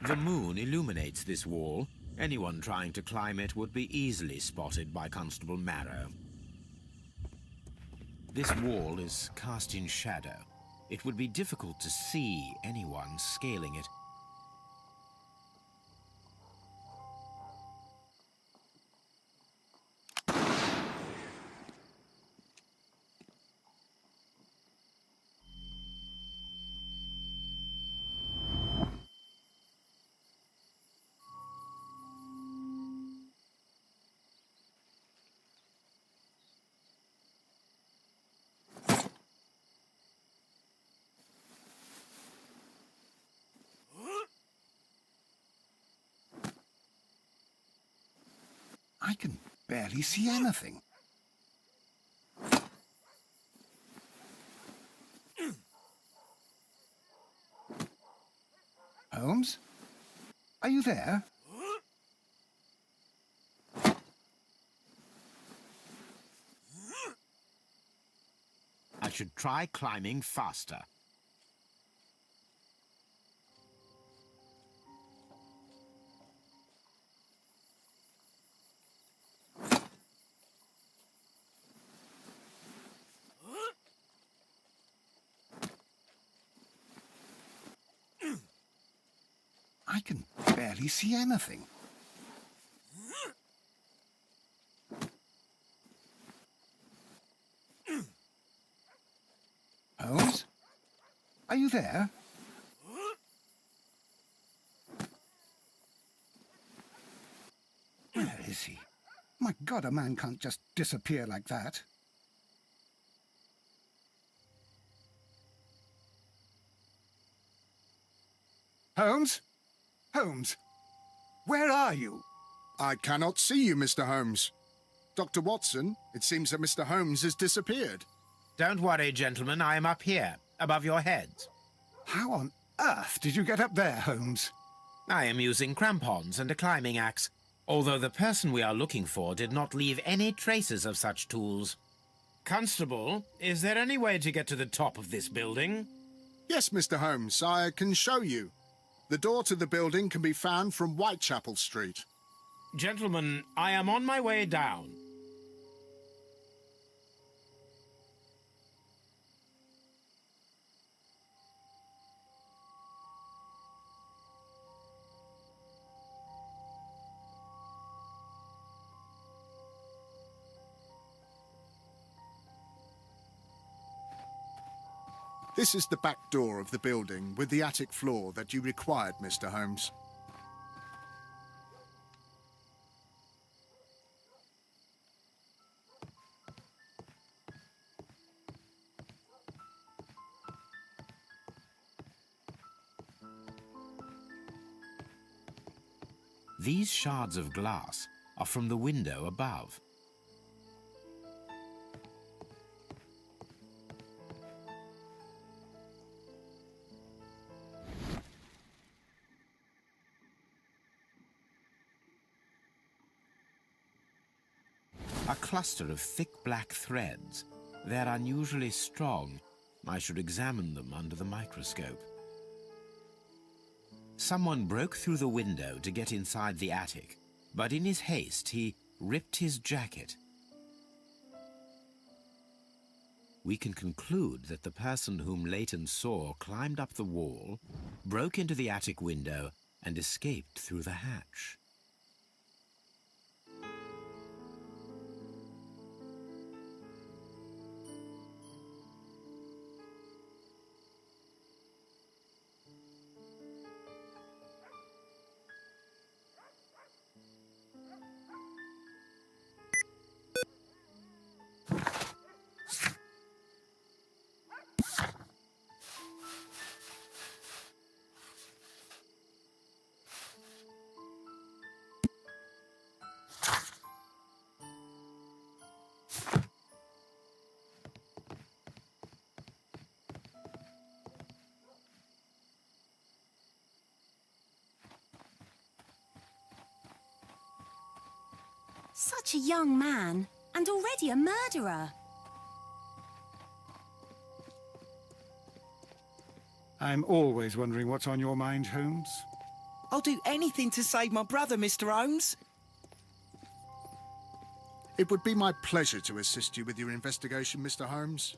The moon illuminates this wall. Anyone trying to climb it would be easily spotted by Constable Marrow. This wall is cast in shadow. It would be difficult to see anyone scaling it. I can barely see anything. Holmes? Are you there? I should try climbing faster. I can barely see anything. Holmes? Are you there? Where is he? My God, a man can't just disappear like that. Holmes? Holmes? Where are you? I cannot see you, Mr. Holmes. Dr. Watson, it seems that Mr. Holmes has disappeared. Don't worry, gentlemen. I am up here, above your heads. How on earth did you get up there, Holmes? I am using crampons and a climbing axe, although the person we are looking for did not leave any traces of such tools. Constable, is there any way to get to the top of this building? Yes, Mr. Holmes, I can show you. The door to the building can be found from Whitechapel Street. Gentlemen, I am on my way down. This is the back door of the building with the attic floor that you required, Mr. Holmes. These shards of glass are from the window above. A cluster of thick black threads. They're unusually strong. I should examine them under the microscope. Someone broke through the window to get inside the attic, but in his haste he ripped his jacket. We can conclude that the person whom Leighton saw climbed up the wall, broke into the attic window, and escaped through the hatch. Such a young man, and already a murderer. I'm always wondering what's on your mind, Holmes. I'll do anything to save my brother, Mr. Holmes. It would be my pleasure to assist you with your investigation, Mr. Holmes.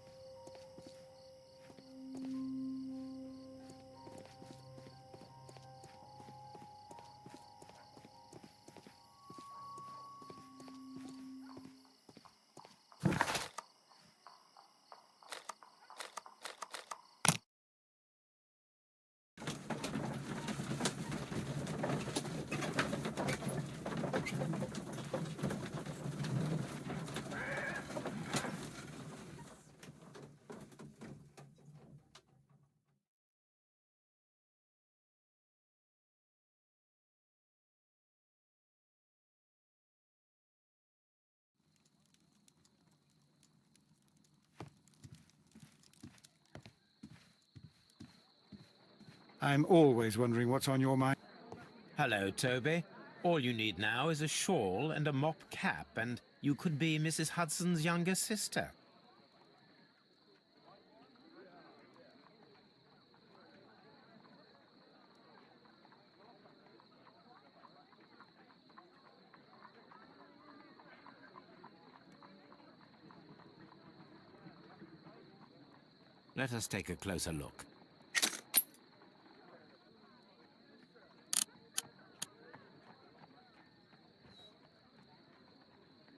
I'm always wondering what's on your mind. Hello, Toby. All you need now is a shawl and a mop cap, and you could be Mrs. Hudson's younger sister. Let us take a closer look.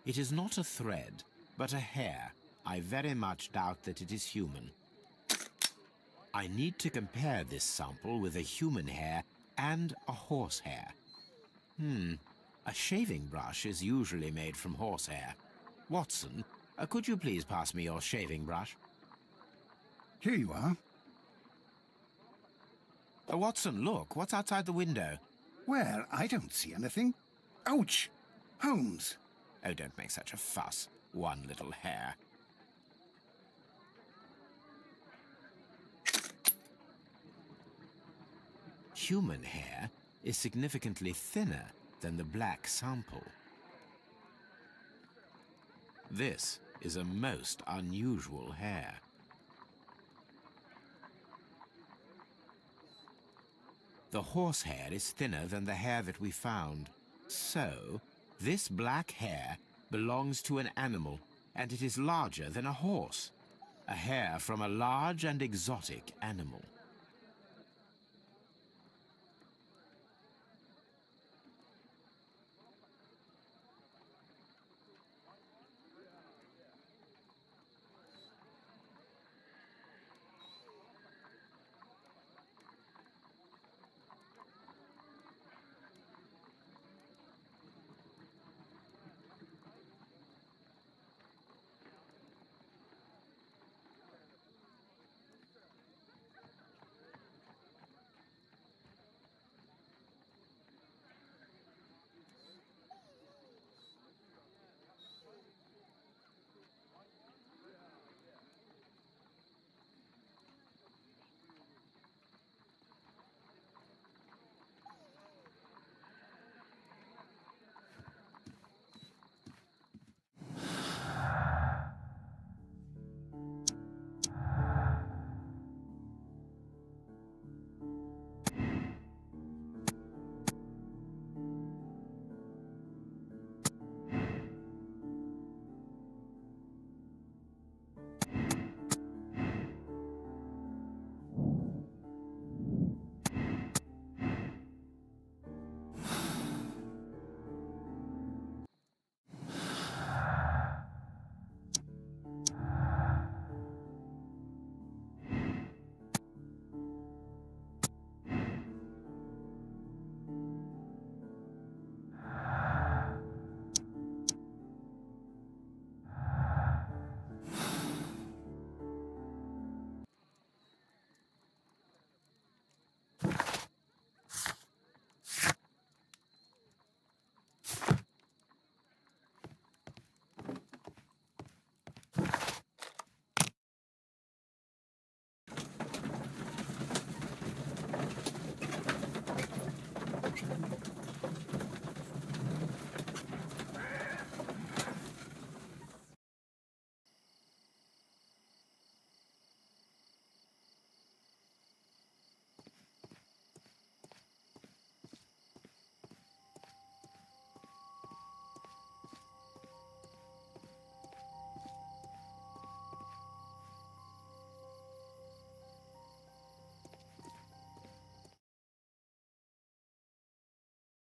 It is not a thread, but a hair. I very much doubt that it is human. I need to compare this sample with a human hair and a horse hair. A shaving brush is usually made from horsehair. Watson, could you please pass me your shaving brush? Here you are. Watson, look, what's outside the window? Where? I don't see anything. Ouch! Holmes! Oh, don't make such a fuss. One little hair. Human hair is significantly thinner than the black sample. This is a most unusual hair. The horsehair is thinner than the hair that we found. So, this black hair belongs to an animal, and it is larger than a horse. A hair from a large and exotic animal.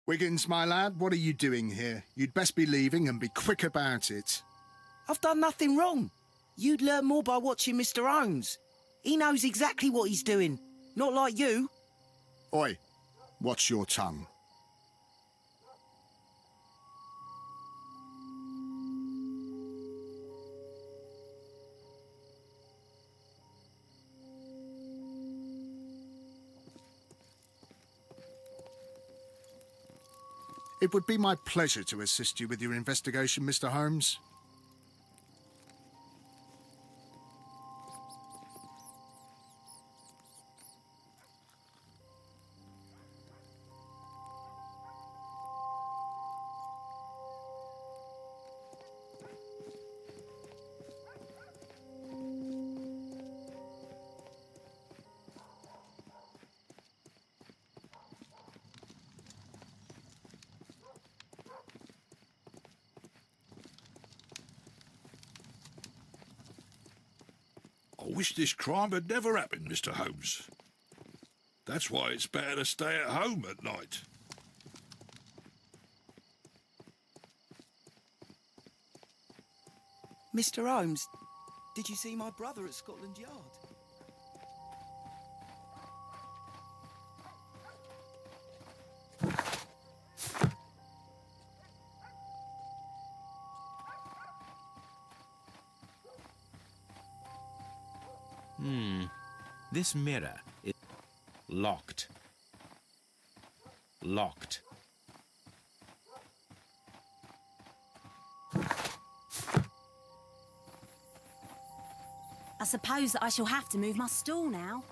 Wiggins, my lad, what are you doing here? You'd best be leaving and be quick about it. I've done nothing wrong. You'd learn more by watching Mr. Holmes. He knows exactly what he's doing. Not like you. Oi, watch your tongue. It would be my pleasure to assist you with your investigation, Mr. Holmes. I wish this crime had never happened, Mr. Holmes. That's why it's better to stay at home at night. Mr. Holmes, did you see my brother at Scotland Yard? This mirror is locked. Locked. I suppose that I shall have to move my stool now.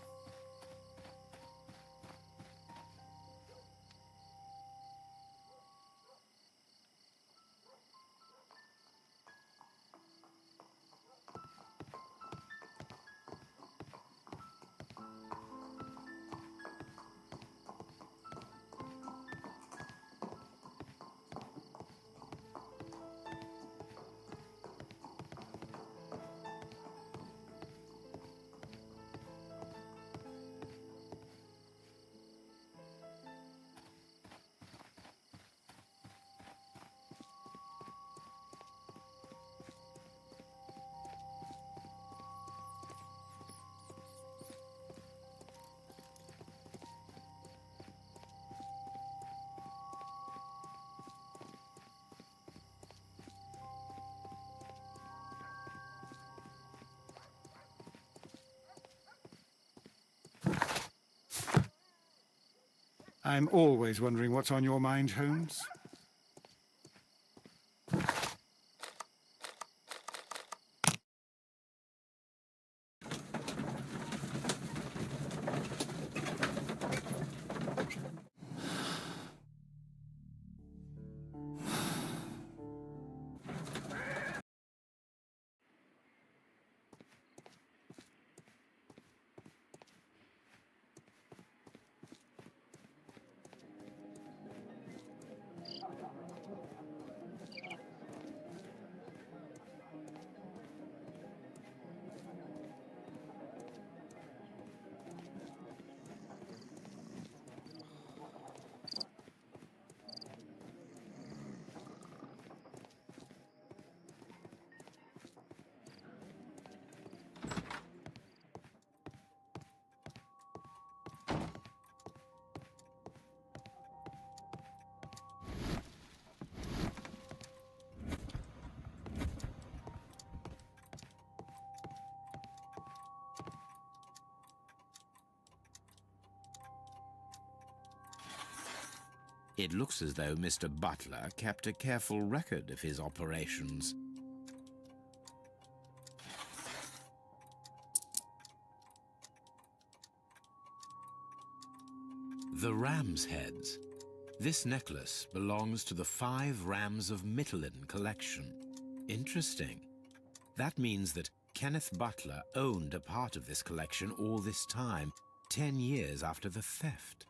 I'm always wondering what's on your mind, Holmes. It looks as though Mr. Butler kept a careful record of his operations. The ram's heads. This necklace belongs to the 5 Rams of Mittelin collection. Interesting. That means that Kenneth Butler owned a part of this collection all this time, 10 years after the theft.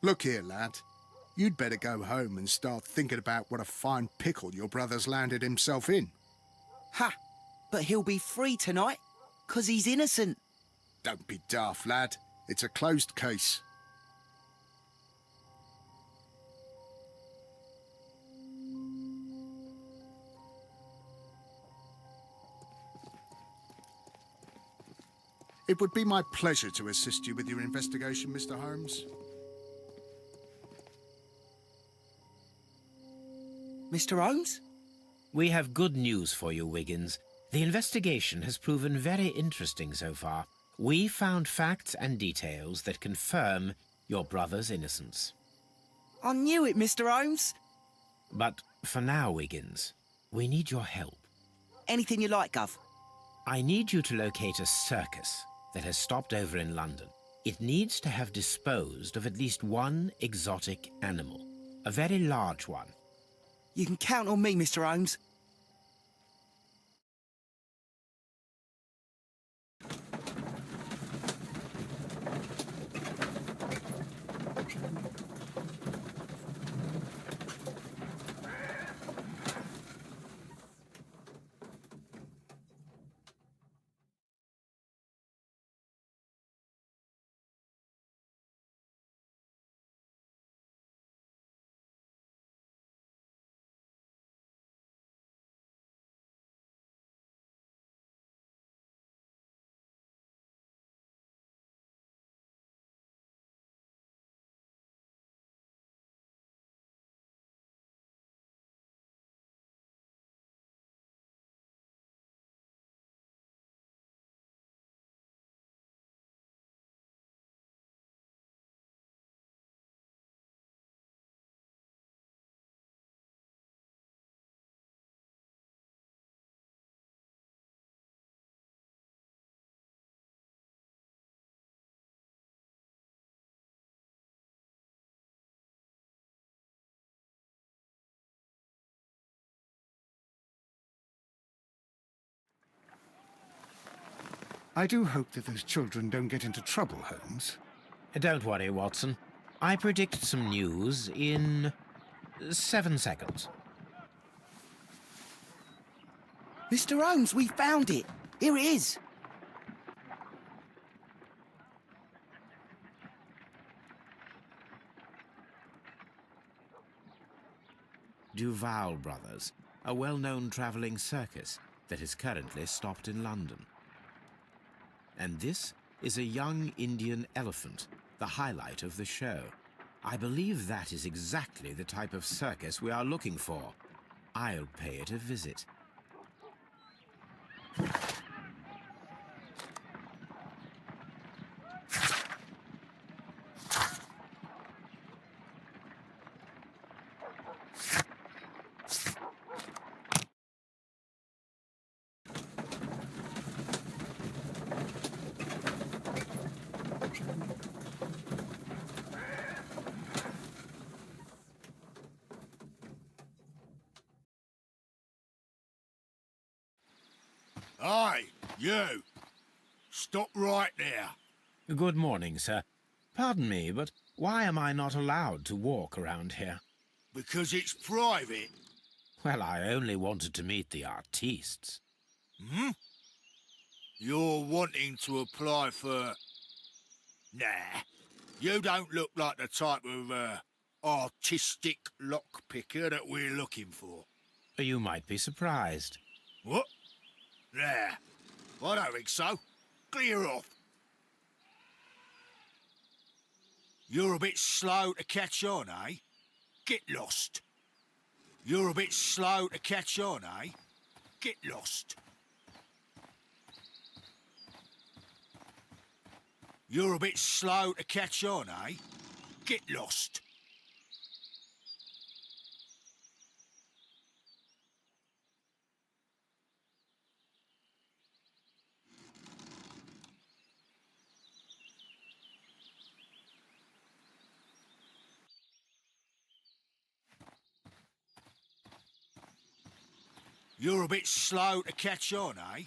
Look here, lad. You'd better go home and start thinking about what a fine pickle your brother's landed himself in. Ha! But he'll be free tonight, 'cause he's innocent. Don't be daft, lad. It's a closed case. It would be my pleasure to assist you with your investigation, Mr. Holmes. Mr. Holmes? We have good news for you, Wiggins. The investigation has proven very interesting so far. We found facts and details that confirm your brother's innocence. I knew it, Mr. Holmes. But for now, Wiggins, we need your help. Anything you like, Gov. I need you to locate a circus that has stopped over in London. It needs to have disposed of at least one exotic animal, a very large one. You can count on me, Mr. Holmes. I do hope that those children don't get into trouble, Holmes. Don't worry, Watson. I predict some news in 7 seconds. Mr. Holmes, we found it. Here it is. Duval Brothers, a well-known travelling circus that is currently stopped in London. And this is a young Indian elephant, the highlight of the show. I believe that is exactly the type of circus we are looking for. I'll pay it a visit. Aye, you! Stop right there. Good morning, sir. Pardon me, but why am I not allowed to walk around here? Because it's private. Well, I only wanted to meet the artistes. Hmm? You're wanting to apply for... Nah, you don't look like the type of, artistic lockpicker that we're looking for. You might be surprised. What? Nah, I don't think so. Clear off. You're a bit slow to catch on, eh? Get lost. You're a bit slow to catch on, eh? Get lost. You're a bit slow to catch on, eh? Get lost. You're a bit slow to catch on, eh?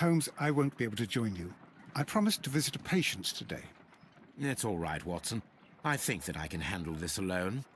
Holmes, I won't be able to join you. I promised to visit a patient today. It's all right, Watson. I think that I can handle this alone.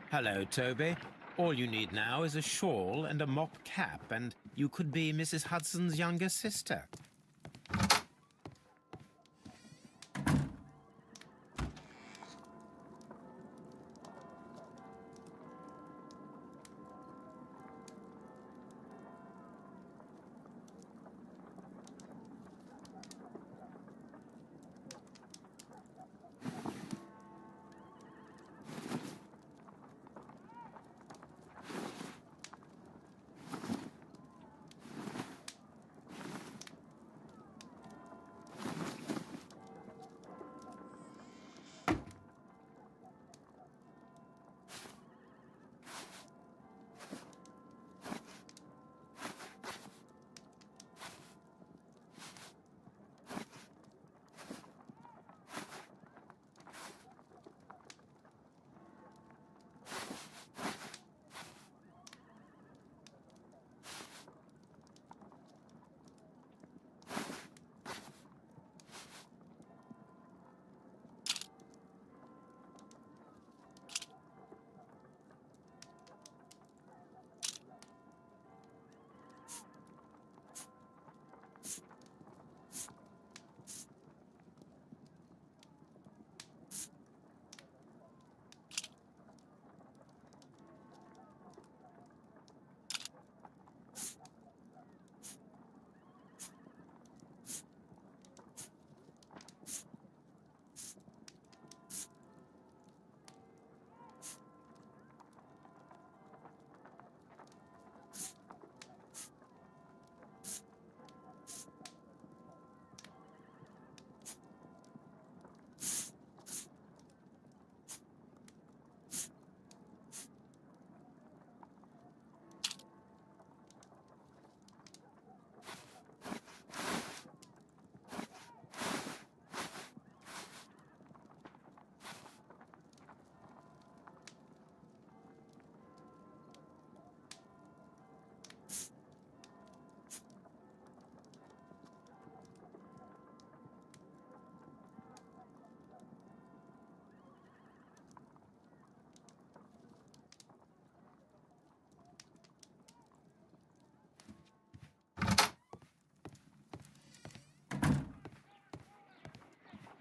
Hello, Toby. All you need now is a shawl and a mop cap, and you could be Mrs. Hudson's younger sister.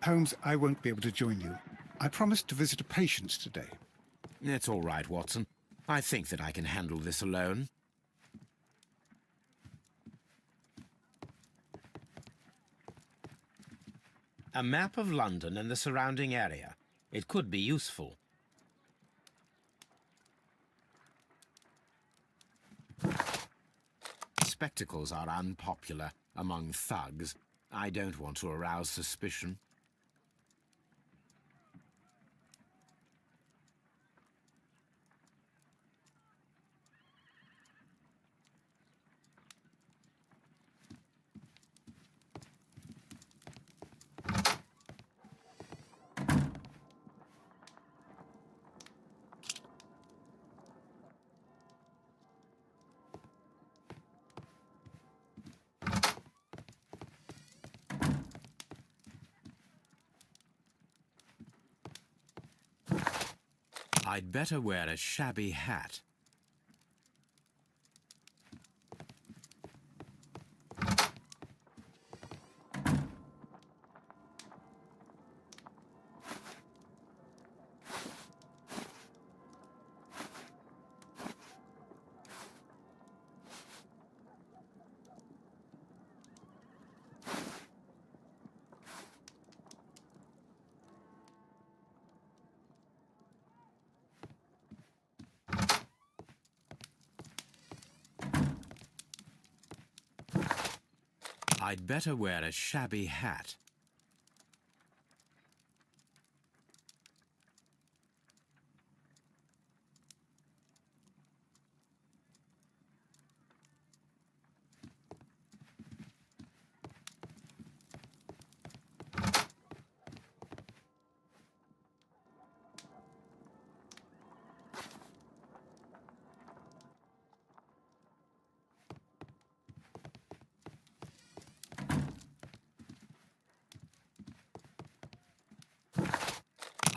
Holmes, I won't be able to join you. I promised to visit a patient today. It's all right, Watson. I think that I can handle this alone. A map of London and the surrounding area. It could be useful. Spectacles are unpopular among thugs. I don't want to arouse suspicion. I'd better wear a shabby hat. I'd better wear a shabby hat.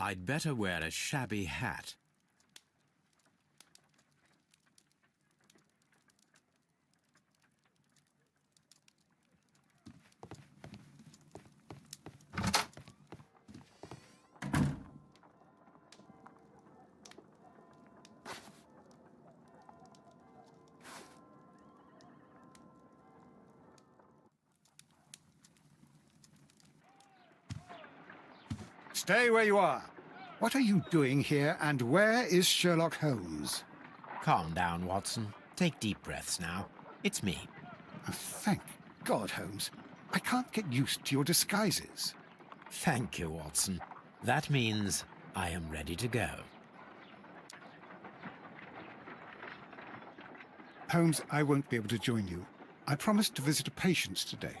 I'd better wear a shabby hat. Stay where you are. What are you doing here, and where is Sherlock Holmes? Calm down, Watson. Take deep breaths now. It's me. Oh, thank God, Holmes. I can't get used to your disguises. Thank you, Watson. That means I am ready to go. Holmes, I won't be able to join you. I promised to visit a patient today.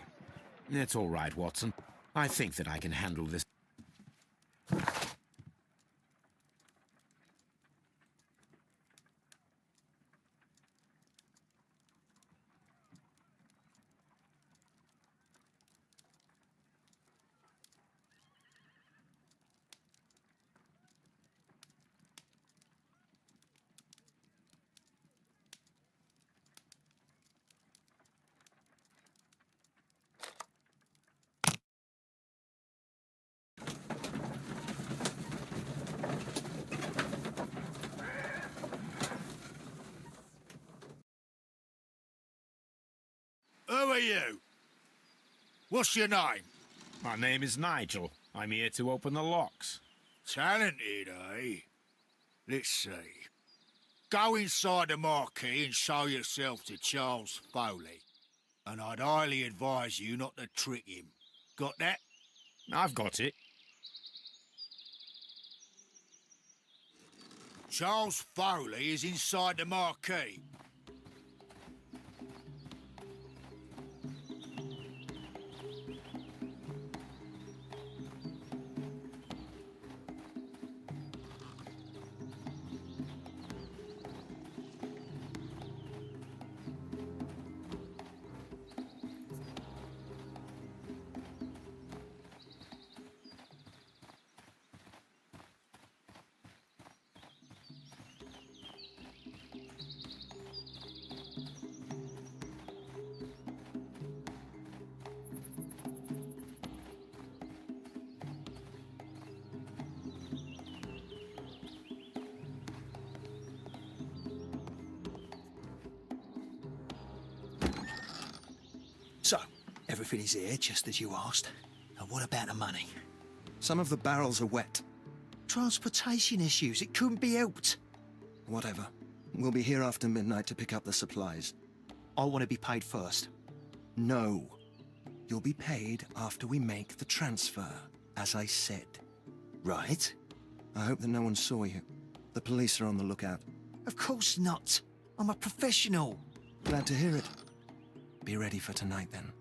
It's all right, Watson. I think that I can handle this. Who are you? What's your name? My name is Nigel. I'm here to open the locks. Talented, eh? Let's see. Go inside the marquee and show yourself to Charles Foley. And I'd highly advise you not to trick him. Got that? I've got it. Charles Foley is inside the marquee. So, everything is here, just as you asked. And what about the money? Some of the barrels are wet. Transportation issues, it couldn't be helped. Whatever. We'll be here after midnight to pick up the supplies. I want to be paid first. No. You'll be paid after we make the transfer, as I said. Right? I hope that no one saw you. The police are on the lookout. Of course not. I'm a professional. Glad to hear it. Be ready for tonight, then.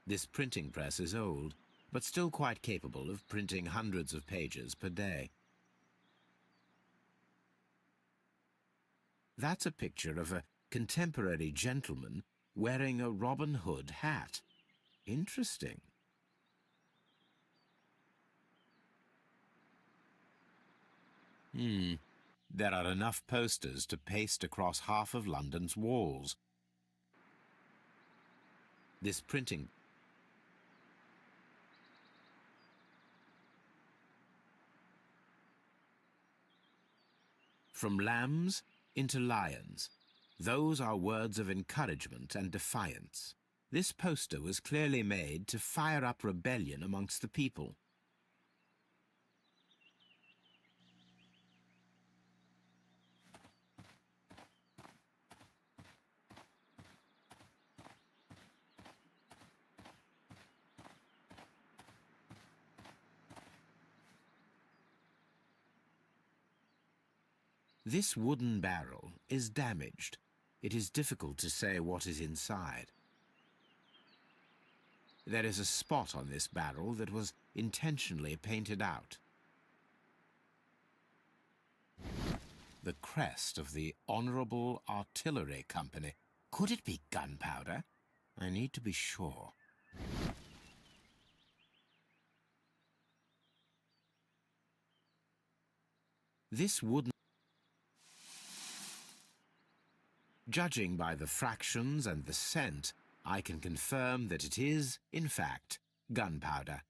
This printing press is old, but still quite capable of printing hundreds of pages per day. That's a picture of a contemporary gentleman wearing a Robin Hood hat. Interesting. There are enough posters to paste across half of London's walls. This printing from lambs into lions, Those are words of encouragement and defiance. This poster was clearly made to fire up rebellion amongst the people. This wooden barrel is damaged. It is difficult to say what is inside. There is a spot on this barrel that was intentionally painted out. The crest of the Honourable Artillery Company. Could it be gunpowder? I need to be sure. This wooden... Judging by the fractions and the scent, I can confirm that it is, in fact, gunpowder.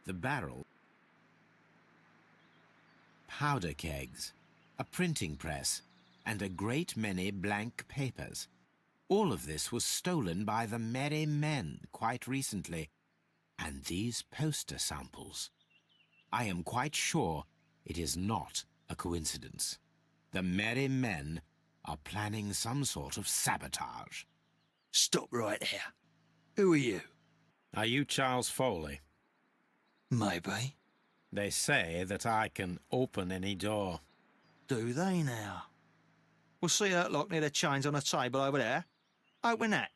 The barrel, powder kegs, a printing press, and a great many blank papers. All of this was stolen by the Merry Men quite recently, and these poster samples. I am quite sure it is not a coincidence. The Merry Men are planning some sort of sabotage. Stop right there. Who are you? Are you Charles Foley? Maybe. They say that I can open any door. Do they now? We'll see that lock near the chains on the table over there. Open that.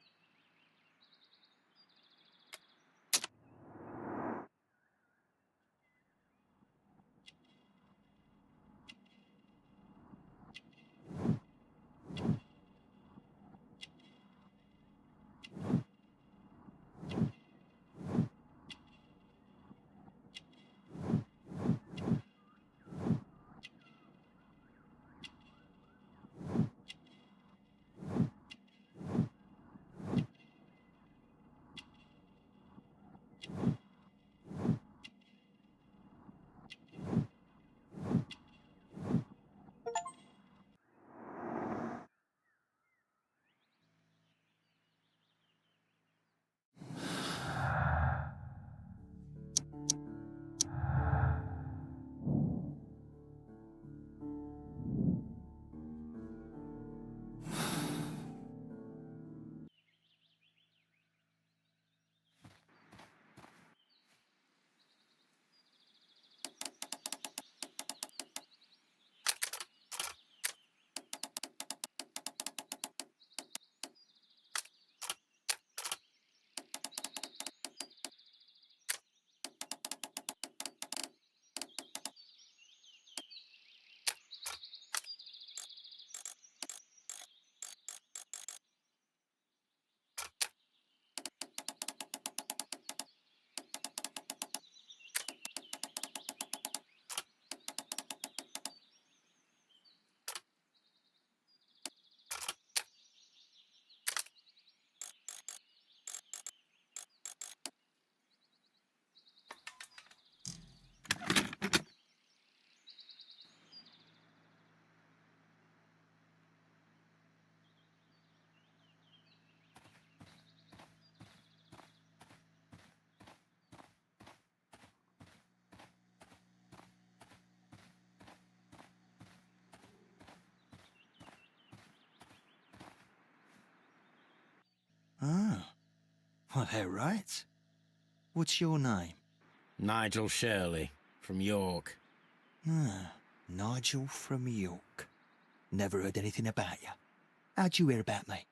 Ah, well, they're right. What's your name? Nigel Shirley, from York. Ah, Nigel from York. Never heard anything about you. How'd you hear about me?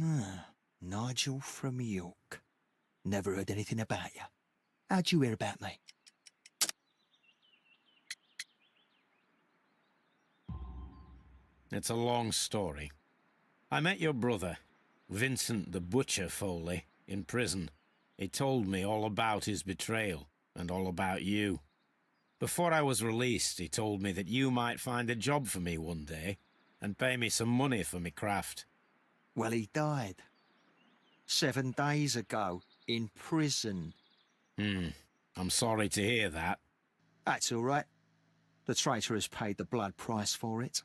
Ah, Nigel from York. Never heard anything about you. How'd you hear about me? It's a long story. I met your brother, Vincent the Butcher Foley, in prison. He told me all about his betrayal and all about you. Before I was released, he told me that you might find a job for me one day and pay me some money for me craft. Well, he died. 7 days ago, in prison. I'm sorry to hear that. That's all right. The traitor has paid the blood price for it.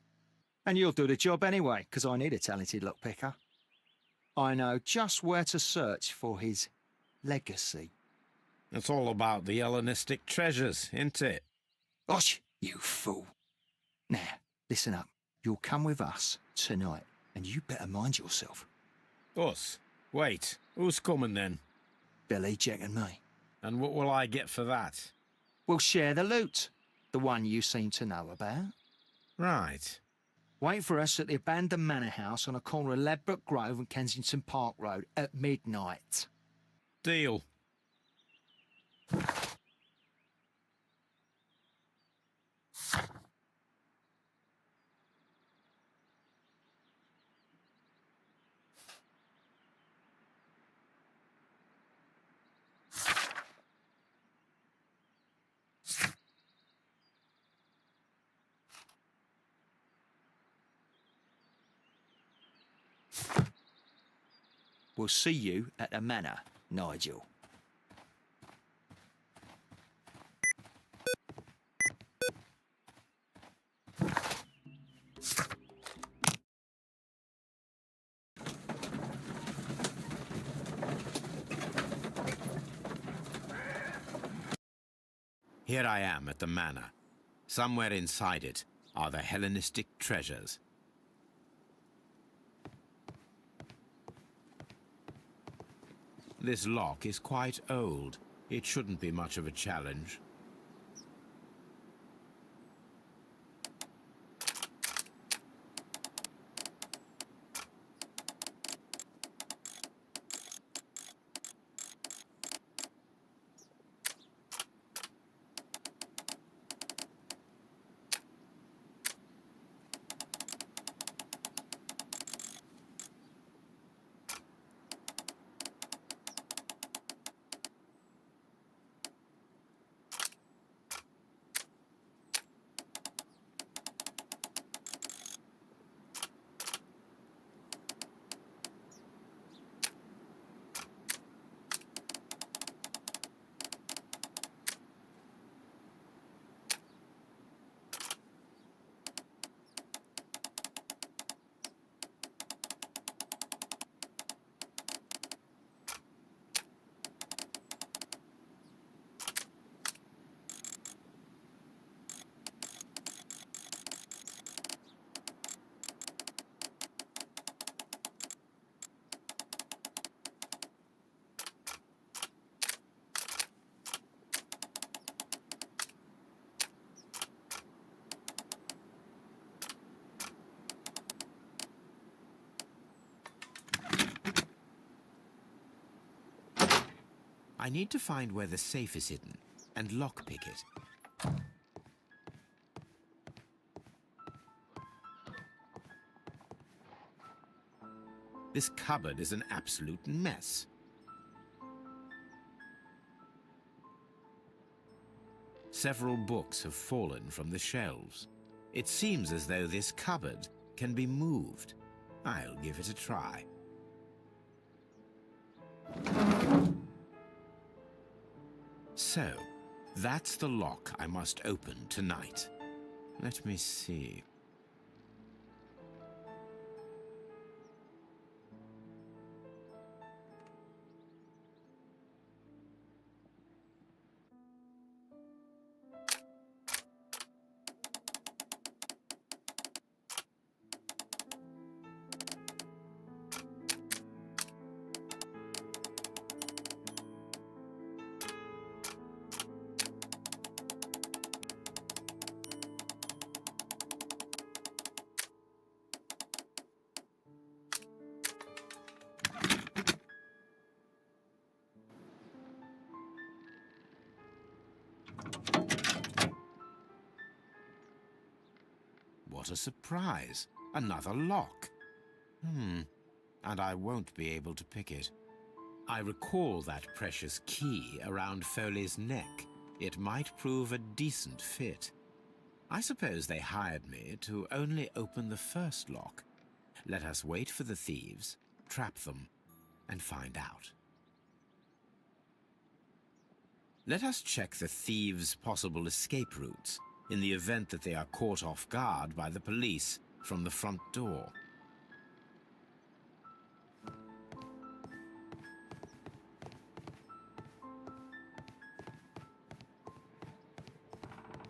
And you'll do the job anyway, because I need a talented lockpicker. I know just where to search for his legacy. It's all about the Hellenistic treasures, isn't it? Osh, you fool. Now, listen up. You'll come with us tonight, and you better mind yourself. Us? Wait, who's coming then? Billy, Jack and me. And what will I get for that? We'll share the loot. The one you seem to know about. Right. Wait for us at the abandoned manor house on a corner of Ladbroke Grove and Kensington Park Road at midnight. Deal. We'll see you at the manor, Nigel. Here I am at the manor. Somewhere inside it are the Hellenistic treasures. This lock is quite old. It shouldn't be much of a challenge. I need to find where the safe is hidden and lockpick it. This cupboard is an absolute mess. Several books have fallen from the shelves. It seems as though this cupboard can be moved. I'll give it a try. So, that's the lock I must open tonight. Let me see. What a surprise! Another lock. And I won't be able to pick it. I recall that precious key around Foley's neck. It might prove a decent fit. I suppose they hired me to only open the first lock. Let us wait for the thieves trap them, and find out. Let us check the thieves' possible escape routes in the event that they are caught off guard by the police from the front door.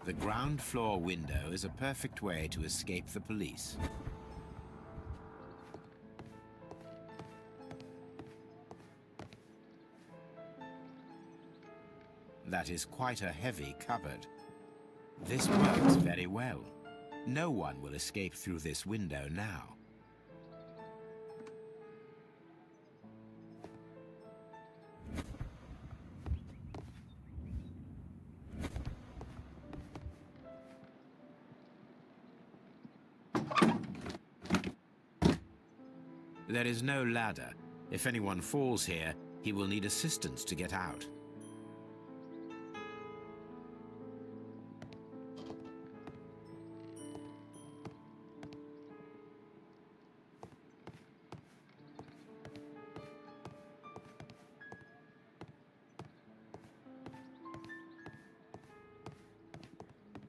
The ground floor window is a perfect way to escape the police. That is quite a heavy cupboard. This works very well. No one will escape through this window now. There is no ladder. If anyone falls here, he will need assistance to get out.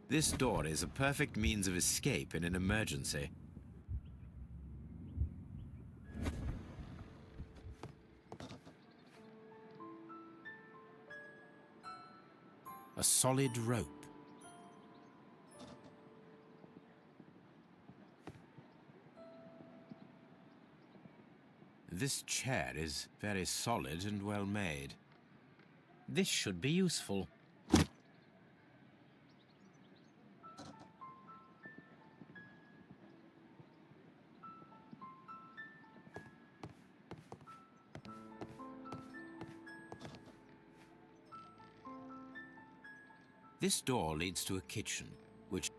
This door is a perfect means of escape in an emergency. A solid rope. This chair is very solid and well made. This should be useful. This door leads to a kitchen, which...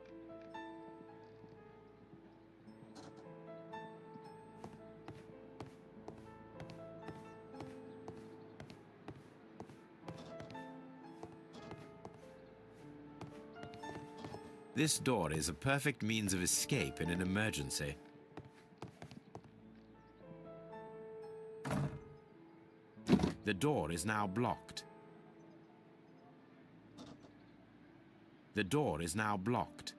This door is a perfect means of escape in an emergency. The door is now blocked. The door is now blocked.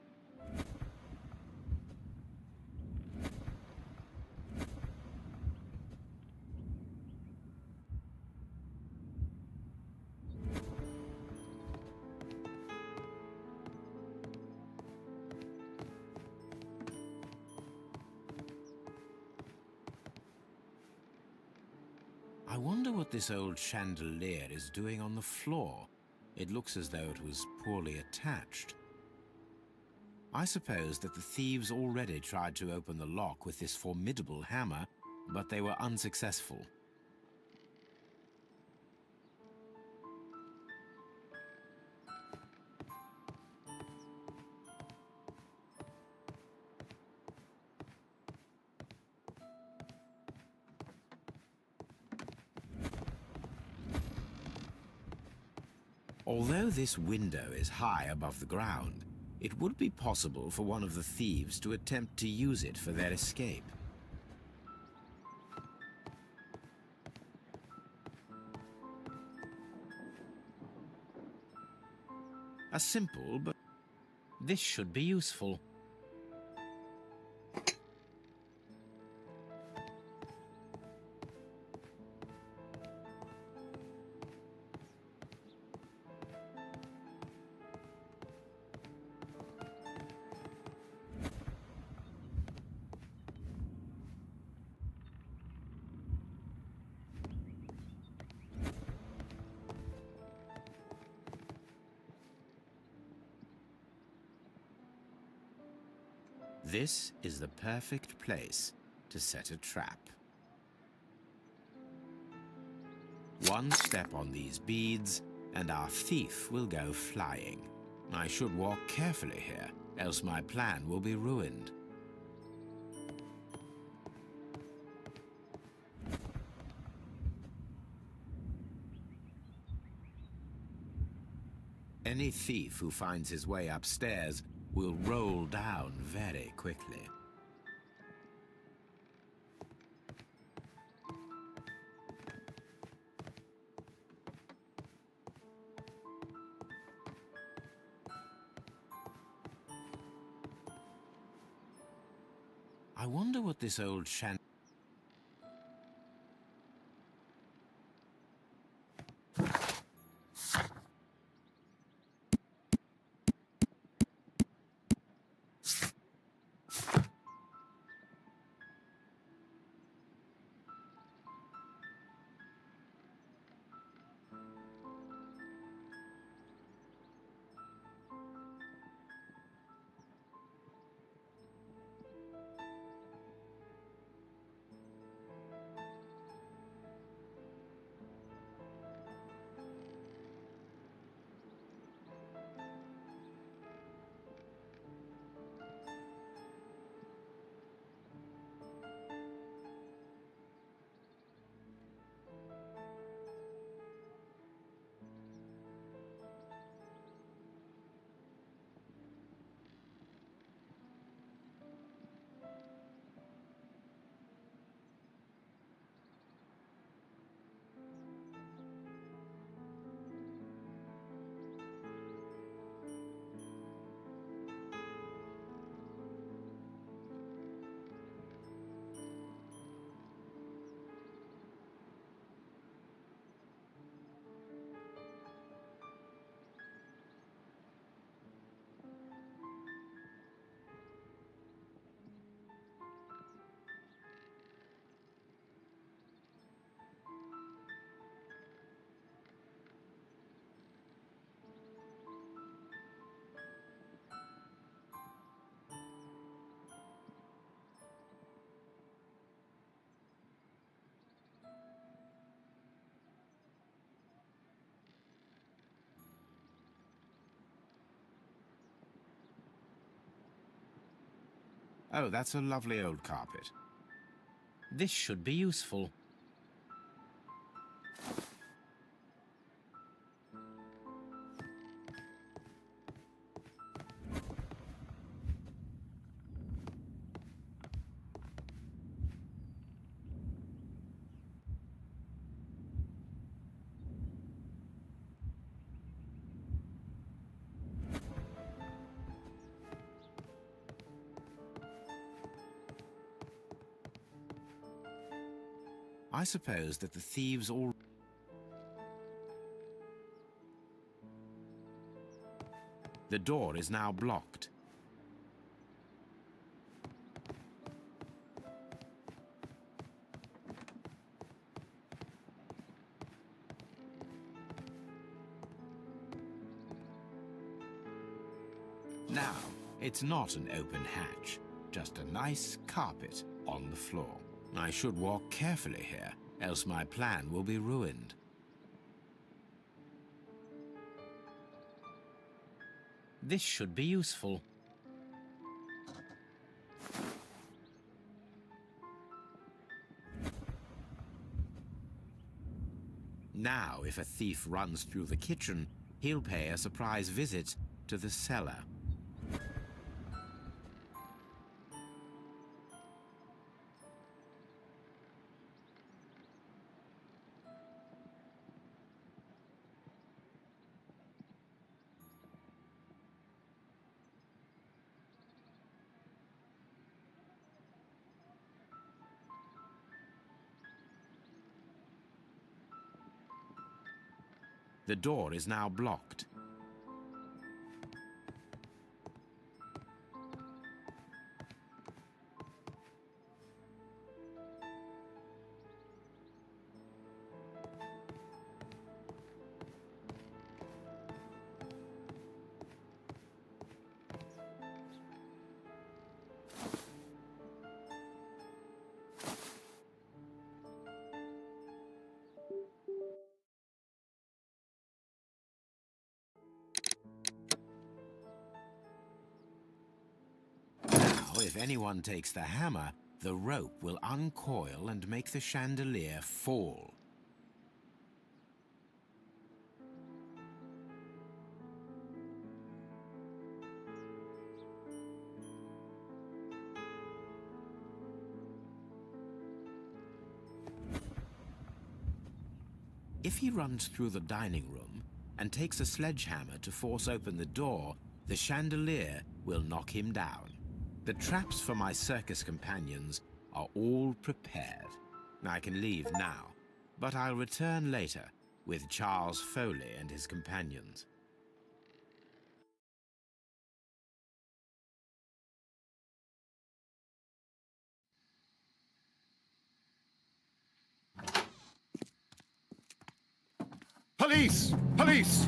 I wonder what this old chandelier is doing on the floor. It looks as though it was poorly attached. I suppose that the thieves already tried to open the lock with this formidable hammer, but they were unsuccessful. Although this window is high above the ground, it would be possible for one of the thieves to attempt to use it for their escape. A simple, but this should be useful. This is the perfect place to set a trap. One step on these beads, and our thief will go flying. I should walk carefully here, else my plan will be ruined. Any thief who finds his way upstairs will roll down very quickly. I wonder what this old chandelier... Oh, that's a lovely old carpet. This should be useful. I suppose that the thieves all... The door is now blocked. Now, it's not an open hatch, just a nice carpet on the floor. I should walk carefully here, else my plan will be ruined. This should be useful. Now, if a thief runs through the kitchen, he'll pay a surprise visit to the cellar. The door is now blocked. If anyone takes the hammer, the rope will uncoil and make the chandelier fall. If he runs through the dining room and takes a sledgehammer to force open the door, the chandelier will knock him down. The traps for my circus companions are all prepared. I can leave now, but I'll return later with Charles Foley and his companions. Police! Police!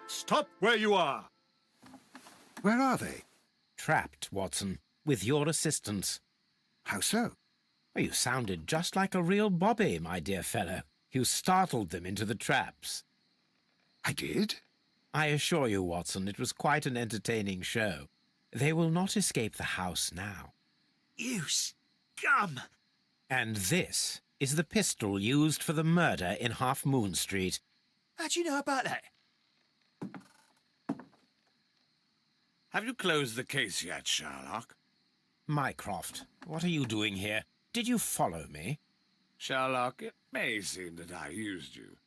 Stop where you are! Where are they? Trapped, Watson, with your assistance. How so? Well, you sounded just like a real bobby, my dear fellow. You startled them into the traps. I did? I assure you, Watson, it was quite an entertaining show. They will not escape the house now. You scum! And this is the pistol used for the murder in Half Moon Street. How'd you know about that? Have you closed the case yet, Sherlock? Mycroft, what are you doing here? Did you follow me? Sherlock, it may seem that I used you,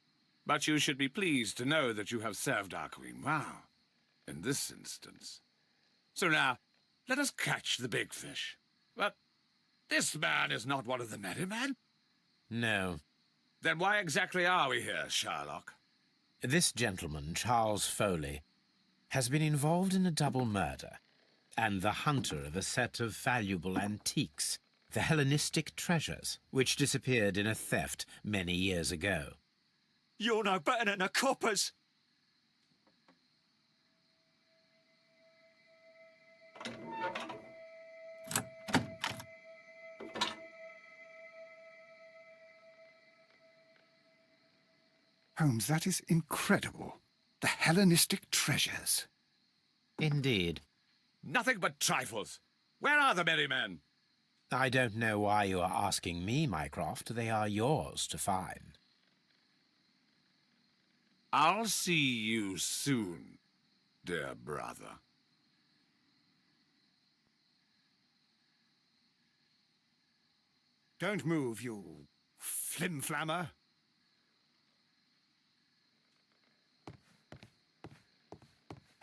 but you should be pleased to know that you have served our Queen well, in this instance. So now, let us catch the big fish. But this man is not one of the merry men. No. Then why exactly are we here, Sherlock? This gentleman, Charles Foley, has been involved in a double murder, and the hunter of a set of valuable antiques, the Hellenistic treasures, which disappeared in a theft many years ago. You're no better than the coppers. Holmes, that is incredible. The Hellenistic treasures. Indeed. Nothing but trifles. Where are the merry men? I don't know why you are asking me, Mycroft. They are yours to find. I'll see you soon, dear brother. Don't move, you flim-flammer.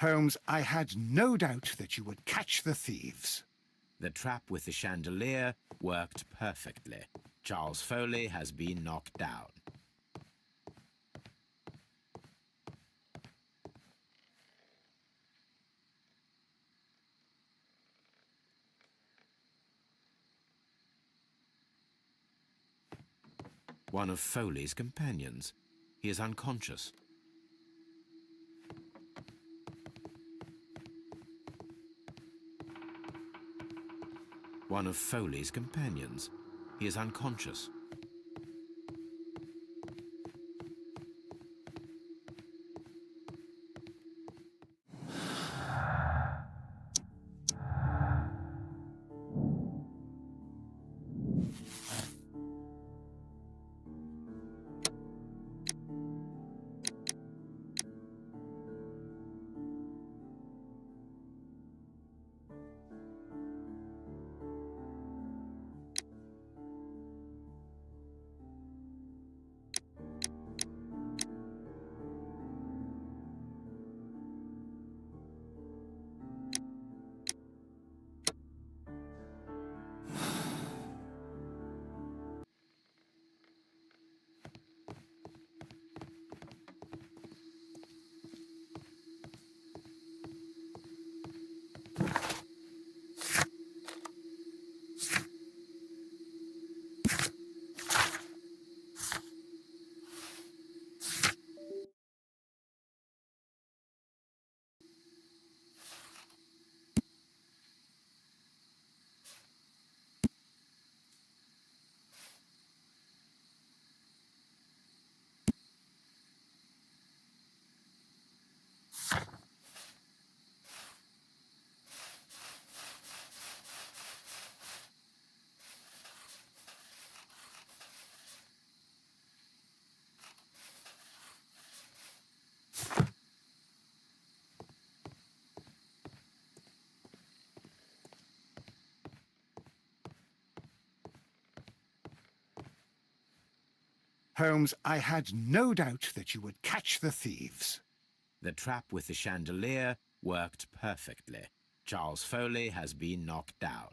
Holmes, I had no doubt that you would catch the thieves. The trap with the chandelier worked perfectly. Charles Foley has been knocked down. One of Foley's companions. He is unconscious. One of Foley's companions. He is unconscious. Holmes, I had no doubt that you would catch the thieves. The trap with the chandelier worked perfectly. Charles Foley has been knocked down.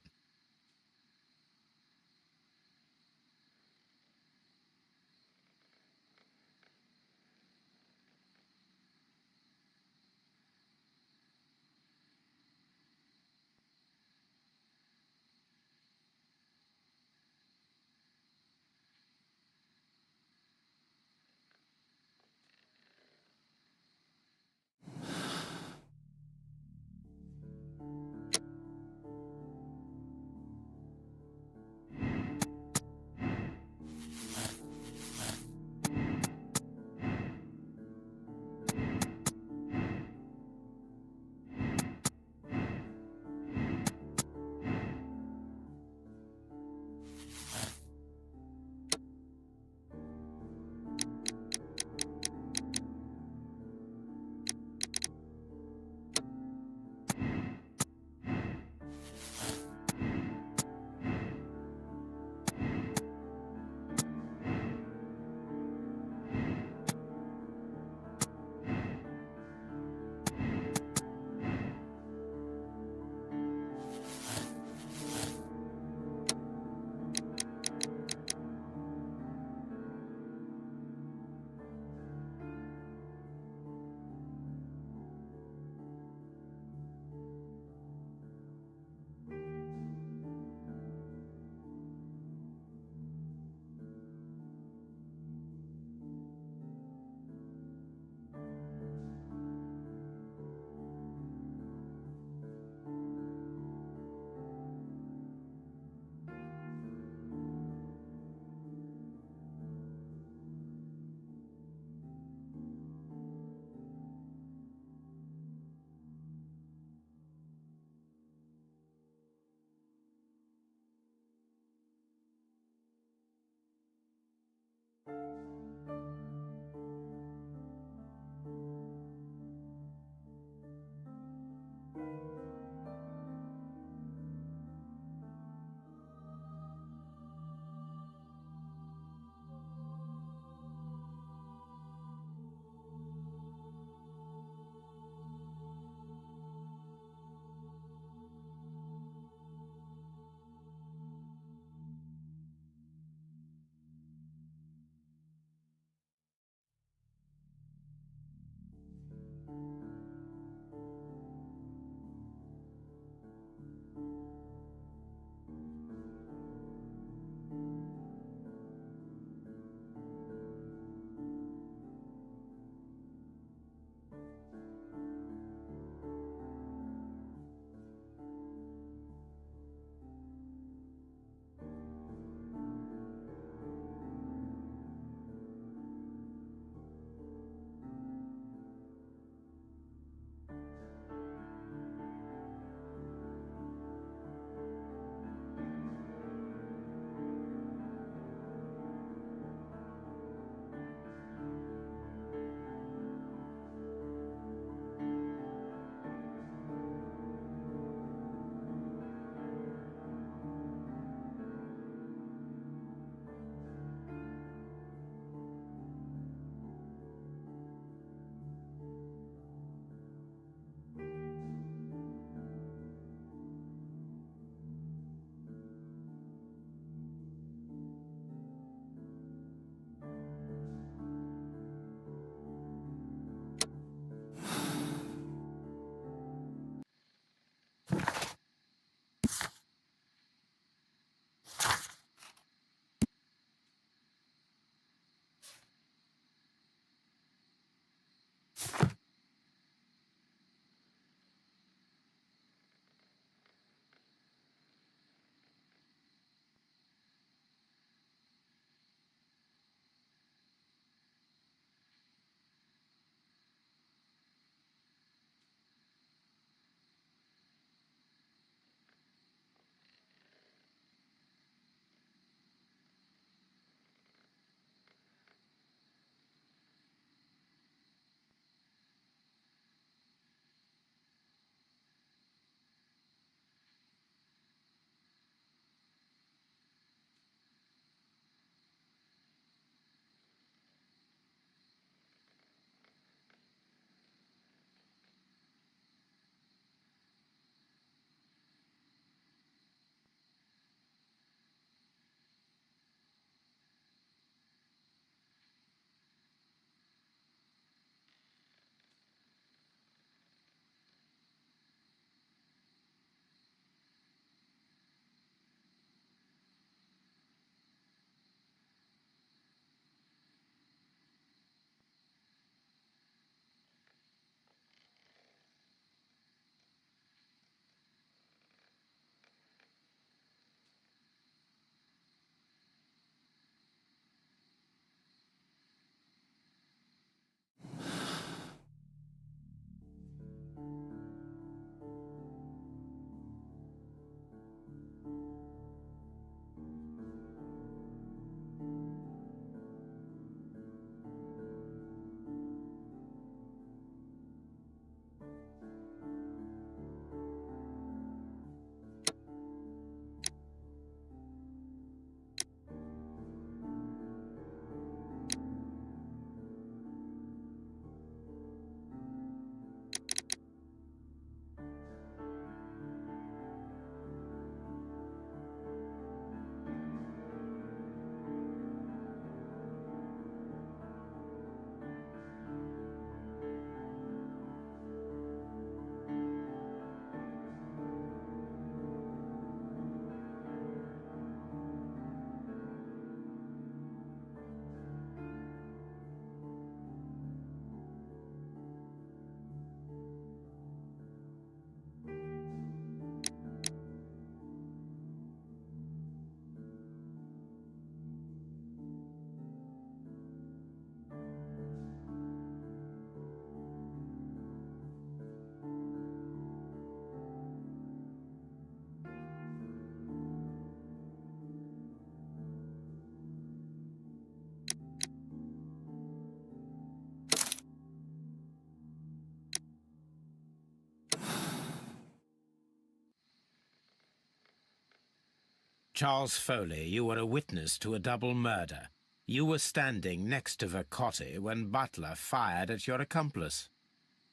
Charles Foley, you were a witness to a double murder. You were standing next to Vercotti when Butler fired at your accomplice.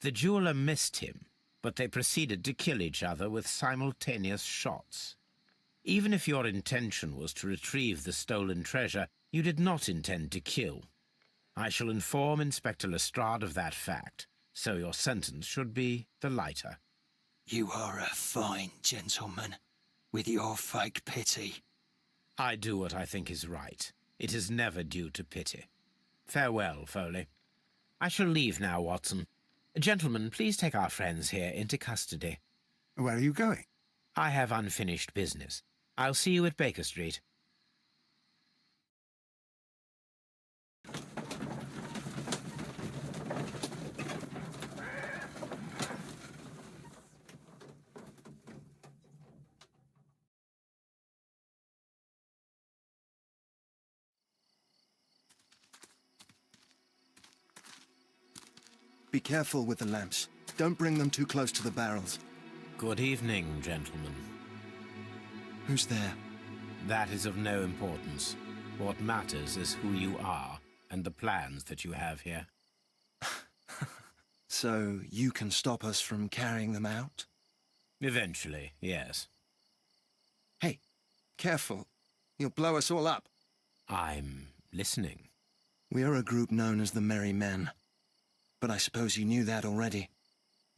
The jeweler missed him, but they proceeded to kill each other with simultaneous shots. Even if your intention was to retrieve the stolen treasure, you did not intend to kill. I shall inform Inspector Lestrade of that fact, so your sentence should be the lighter. You are a fine gentleman, with your fake pity. I do what I think is right. It is never due to pity. Farewell, Foley. I shall leave now, Watson. Gentlemen, please take our friends here into custody. Where are you going? I have unfinished business. I'll see you at Baker Street. Be careful with the lamps. Don't bring them too close to the barrels. Good evening, gentlemen. Who's there? That is of no importance. What matters is who you are and the plans that you have here. So you can stop us from carrying them out? Eventually, yes. Hey, careful. You'll blow us all up. I'm listening. We are a group known as the Merry Men. But I suppose you knew that already.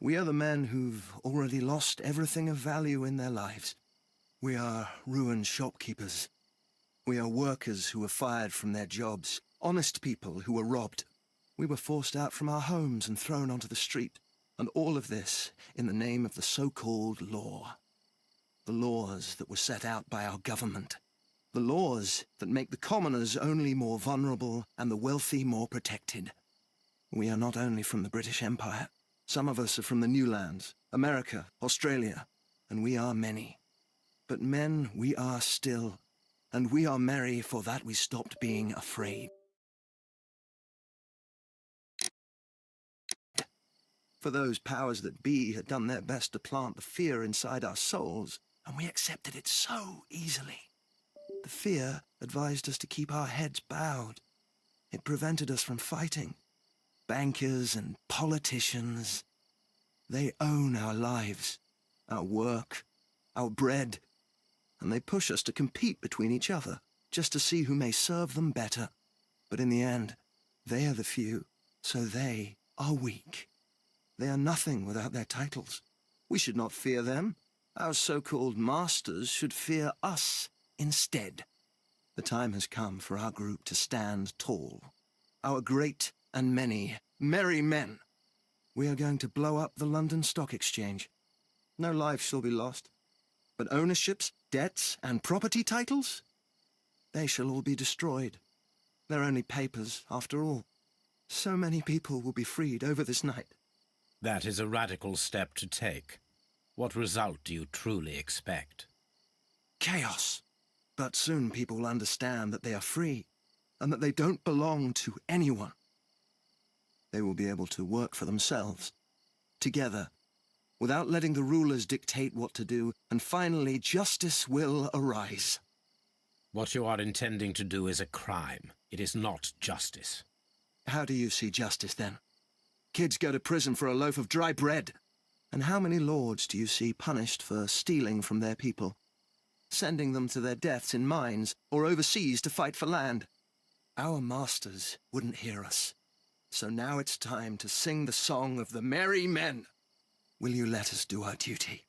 We are the men who've already lost everything of value in their lives. We are ruined shopkeepers. We are workers who were fired from their jobs, honest people who were robbed. We were forced out from our homes and thrown onto the street, and all of this in the name of the so-called law. The laws that were set out by our government. The laws that make the commoners only more vulnerable and the wealthy more protected. We are not only from the British Empire. Some of us are from the New Lands, America, Australia, and we are many. But men we are still, and we are merry for that we stopped being afraid. For those powers that be had done their best to plant the fear inside our souls, and we accepted it so easily. The fear advised us to keep our heads bowed. It prevented us from fighting. Bankers and politicians, they own our lives, our work, our bread, and they push us to compete between each other, just to see who may serve them better. But in the end, they are the few, so they are weak. They are nothing without their titles. We should not fear them. Our so-called masters should fear us instead. The time has come for our group to stand tall. Our great and many merry men. We are going to blow up the London Stock Exchange. No lives shall be lost, but ownerships, debts, and property titles, they shall all be destroyed. They're only papers, after all. So many people will be freed over this night. That is a radical step to take. What result do you truly expect? Chaos. But soon people will understand that they are free, and that they don't belong to anyone. They will be able to work for themselves, together, without letting the rulers dictate what to do, and finally justice will arise. What you are intending to do is a crime. It is not justice. How do you see justice, then? Kids go to prison for a loaf of dry bread. And how many lords do you see punished for stealing from their people, sending them to their deaths in mines or overseas to fight for land? Our masters wouldn't hear us. So now it's time to sing the song of the merry men. Will you let us do our duty?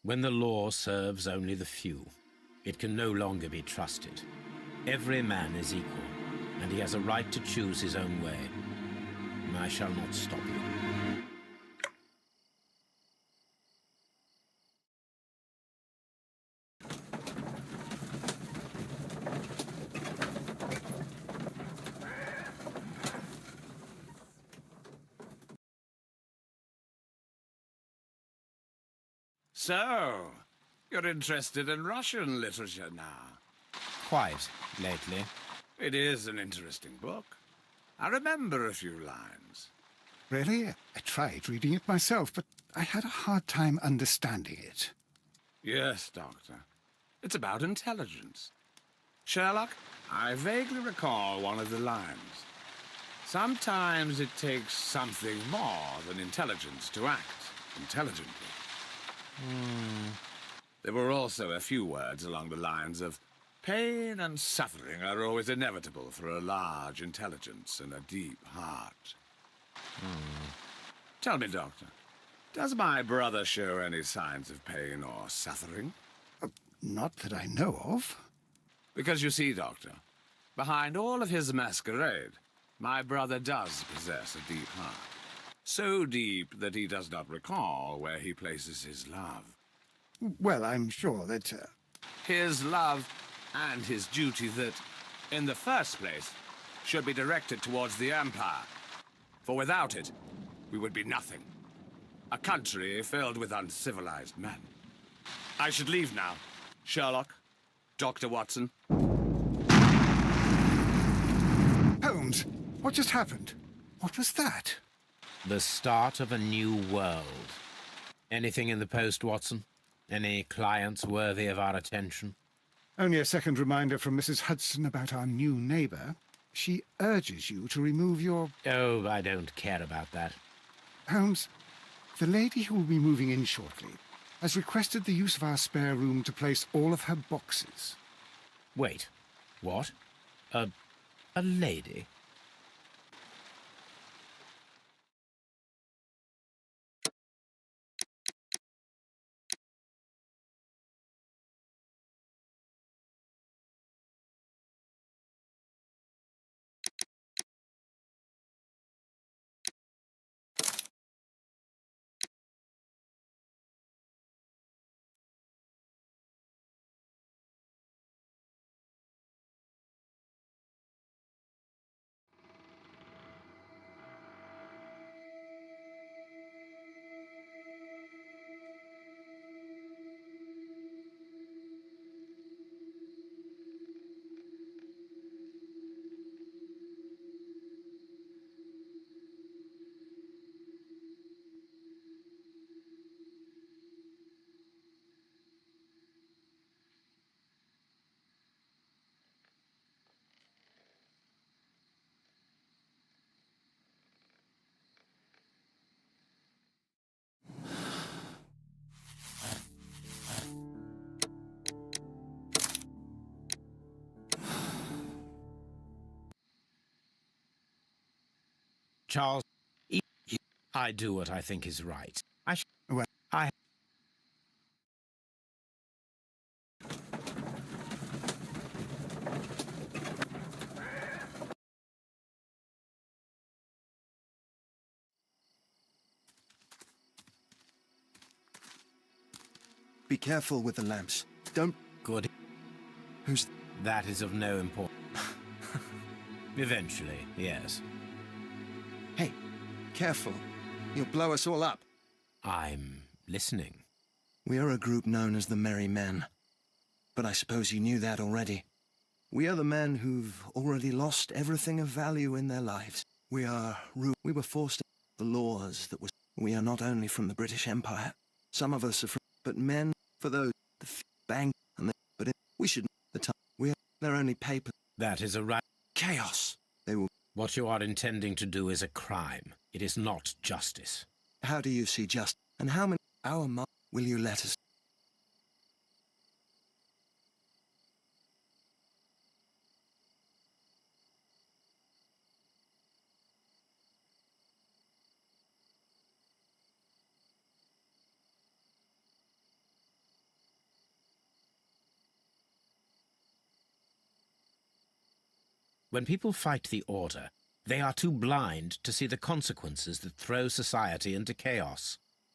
When the law serves only the few, it can no longer be trusted. Every man is equal, and he has a right to choose his own way. I shall not stop you. So, you're interested in Russian literature now? Quite, lately. It is an interesting book. I remember a few lines. Really? I tried reading it myself, but I had a hard time understanding it. Yes, Doctor. It's about intelligence. Sherlock, I vaguely recall one of the lines. Sometimes it takes something more than intelligence to act intelligently. There were also a few words along the lines of, pain and suffering are always inevitable for a large intelligence and a deep heart. Tell me, Doctor, does my brother show any signs of pain or suffering? Not that I know of. Because you see, Doctor, behind all of his masquerade, my brother does possess a deep heart. So deep that he does not recall where he places his love. Well, I'm sure that... His love and his duty that, in the first place, should be directed towards the Empire. For without it, we would be nothing. A country filled with uncivilized men. I should leave now. Sherlock, Dr. Watson. Holmes, what just happened? What was that? The start of a new world. Anything in the post, Watson? Any clients worthy of our attention? Only a second reminder from Mrs. Hudson about our new neighbour. She urges you to remove your... Oh, I don't care about that. Holmes, the lady who will be moving in shortly has requested the use of our spare room to place all of her boxes. Wait, what? A lady? Charles, I do what I think is right. Well, I... Be careful with the lamps. Don't... Good. Who's... That is of no importance. Eventually, yes. Hey, careful. You'll blow us all up. I'm listening. We are a group known as the Merry Men. But I suppose you knew that already. We are the men who've already lost everything of value in their lives. We were forced to the laws that were... We are not only from the British Empire. Some of us are from... But men, for those... The bank and the... But we should... The time... They're only paper... That is a right... Chaos. They will... What you are intending to do is a crime. It is not justice. How do you see just... And how many... Our mom... Will you let us... When people fight the Order, they are too blind to see the consequences that throw society into chaos.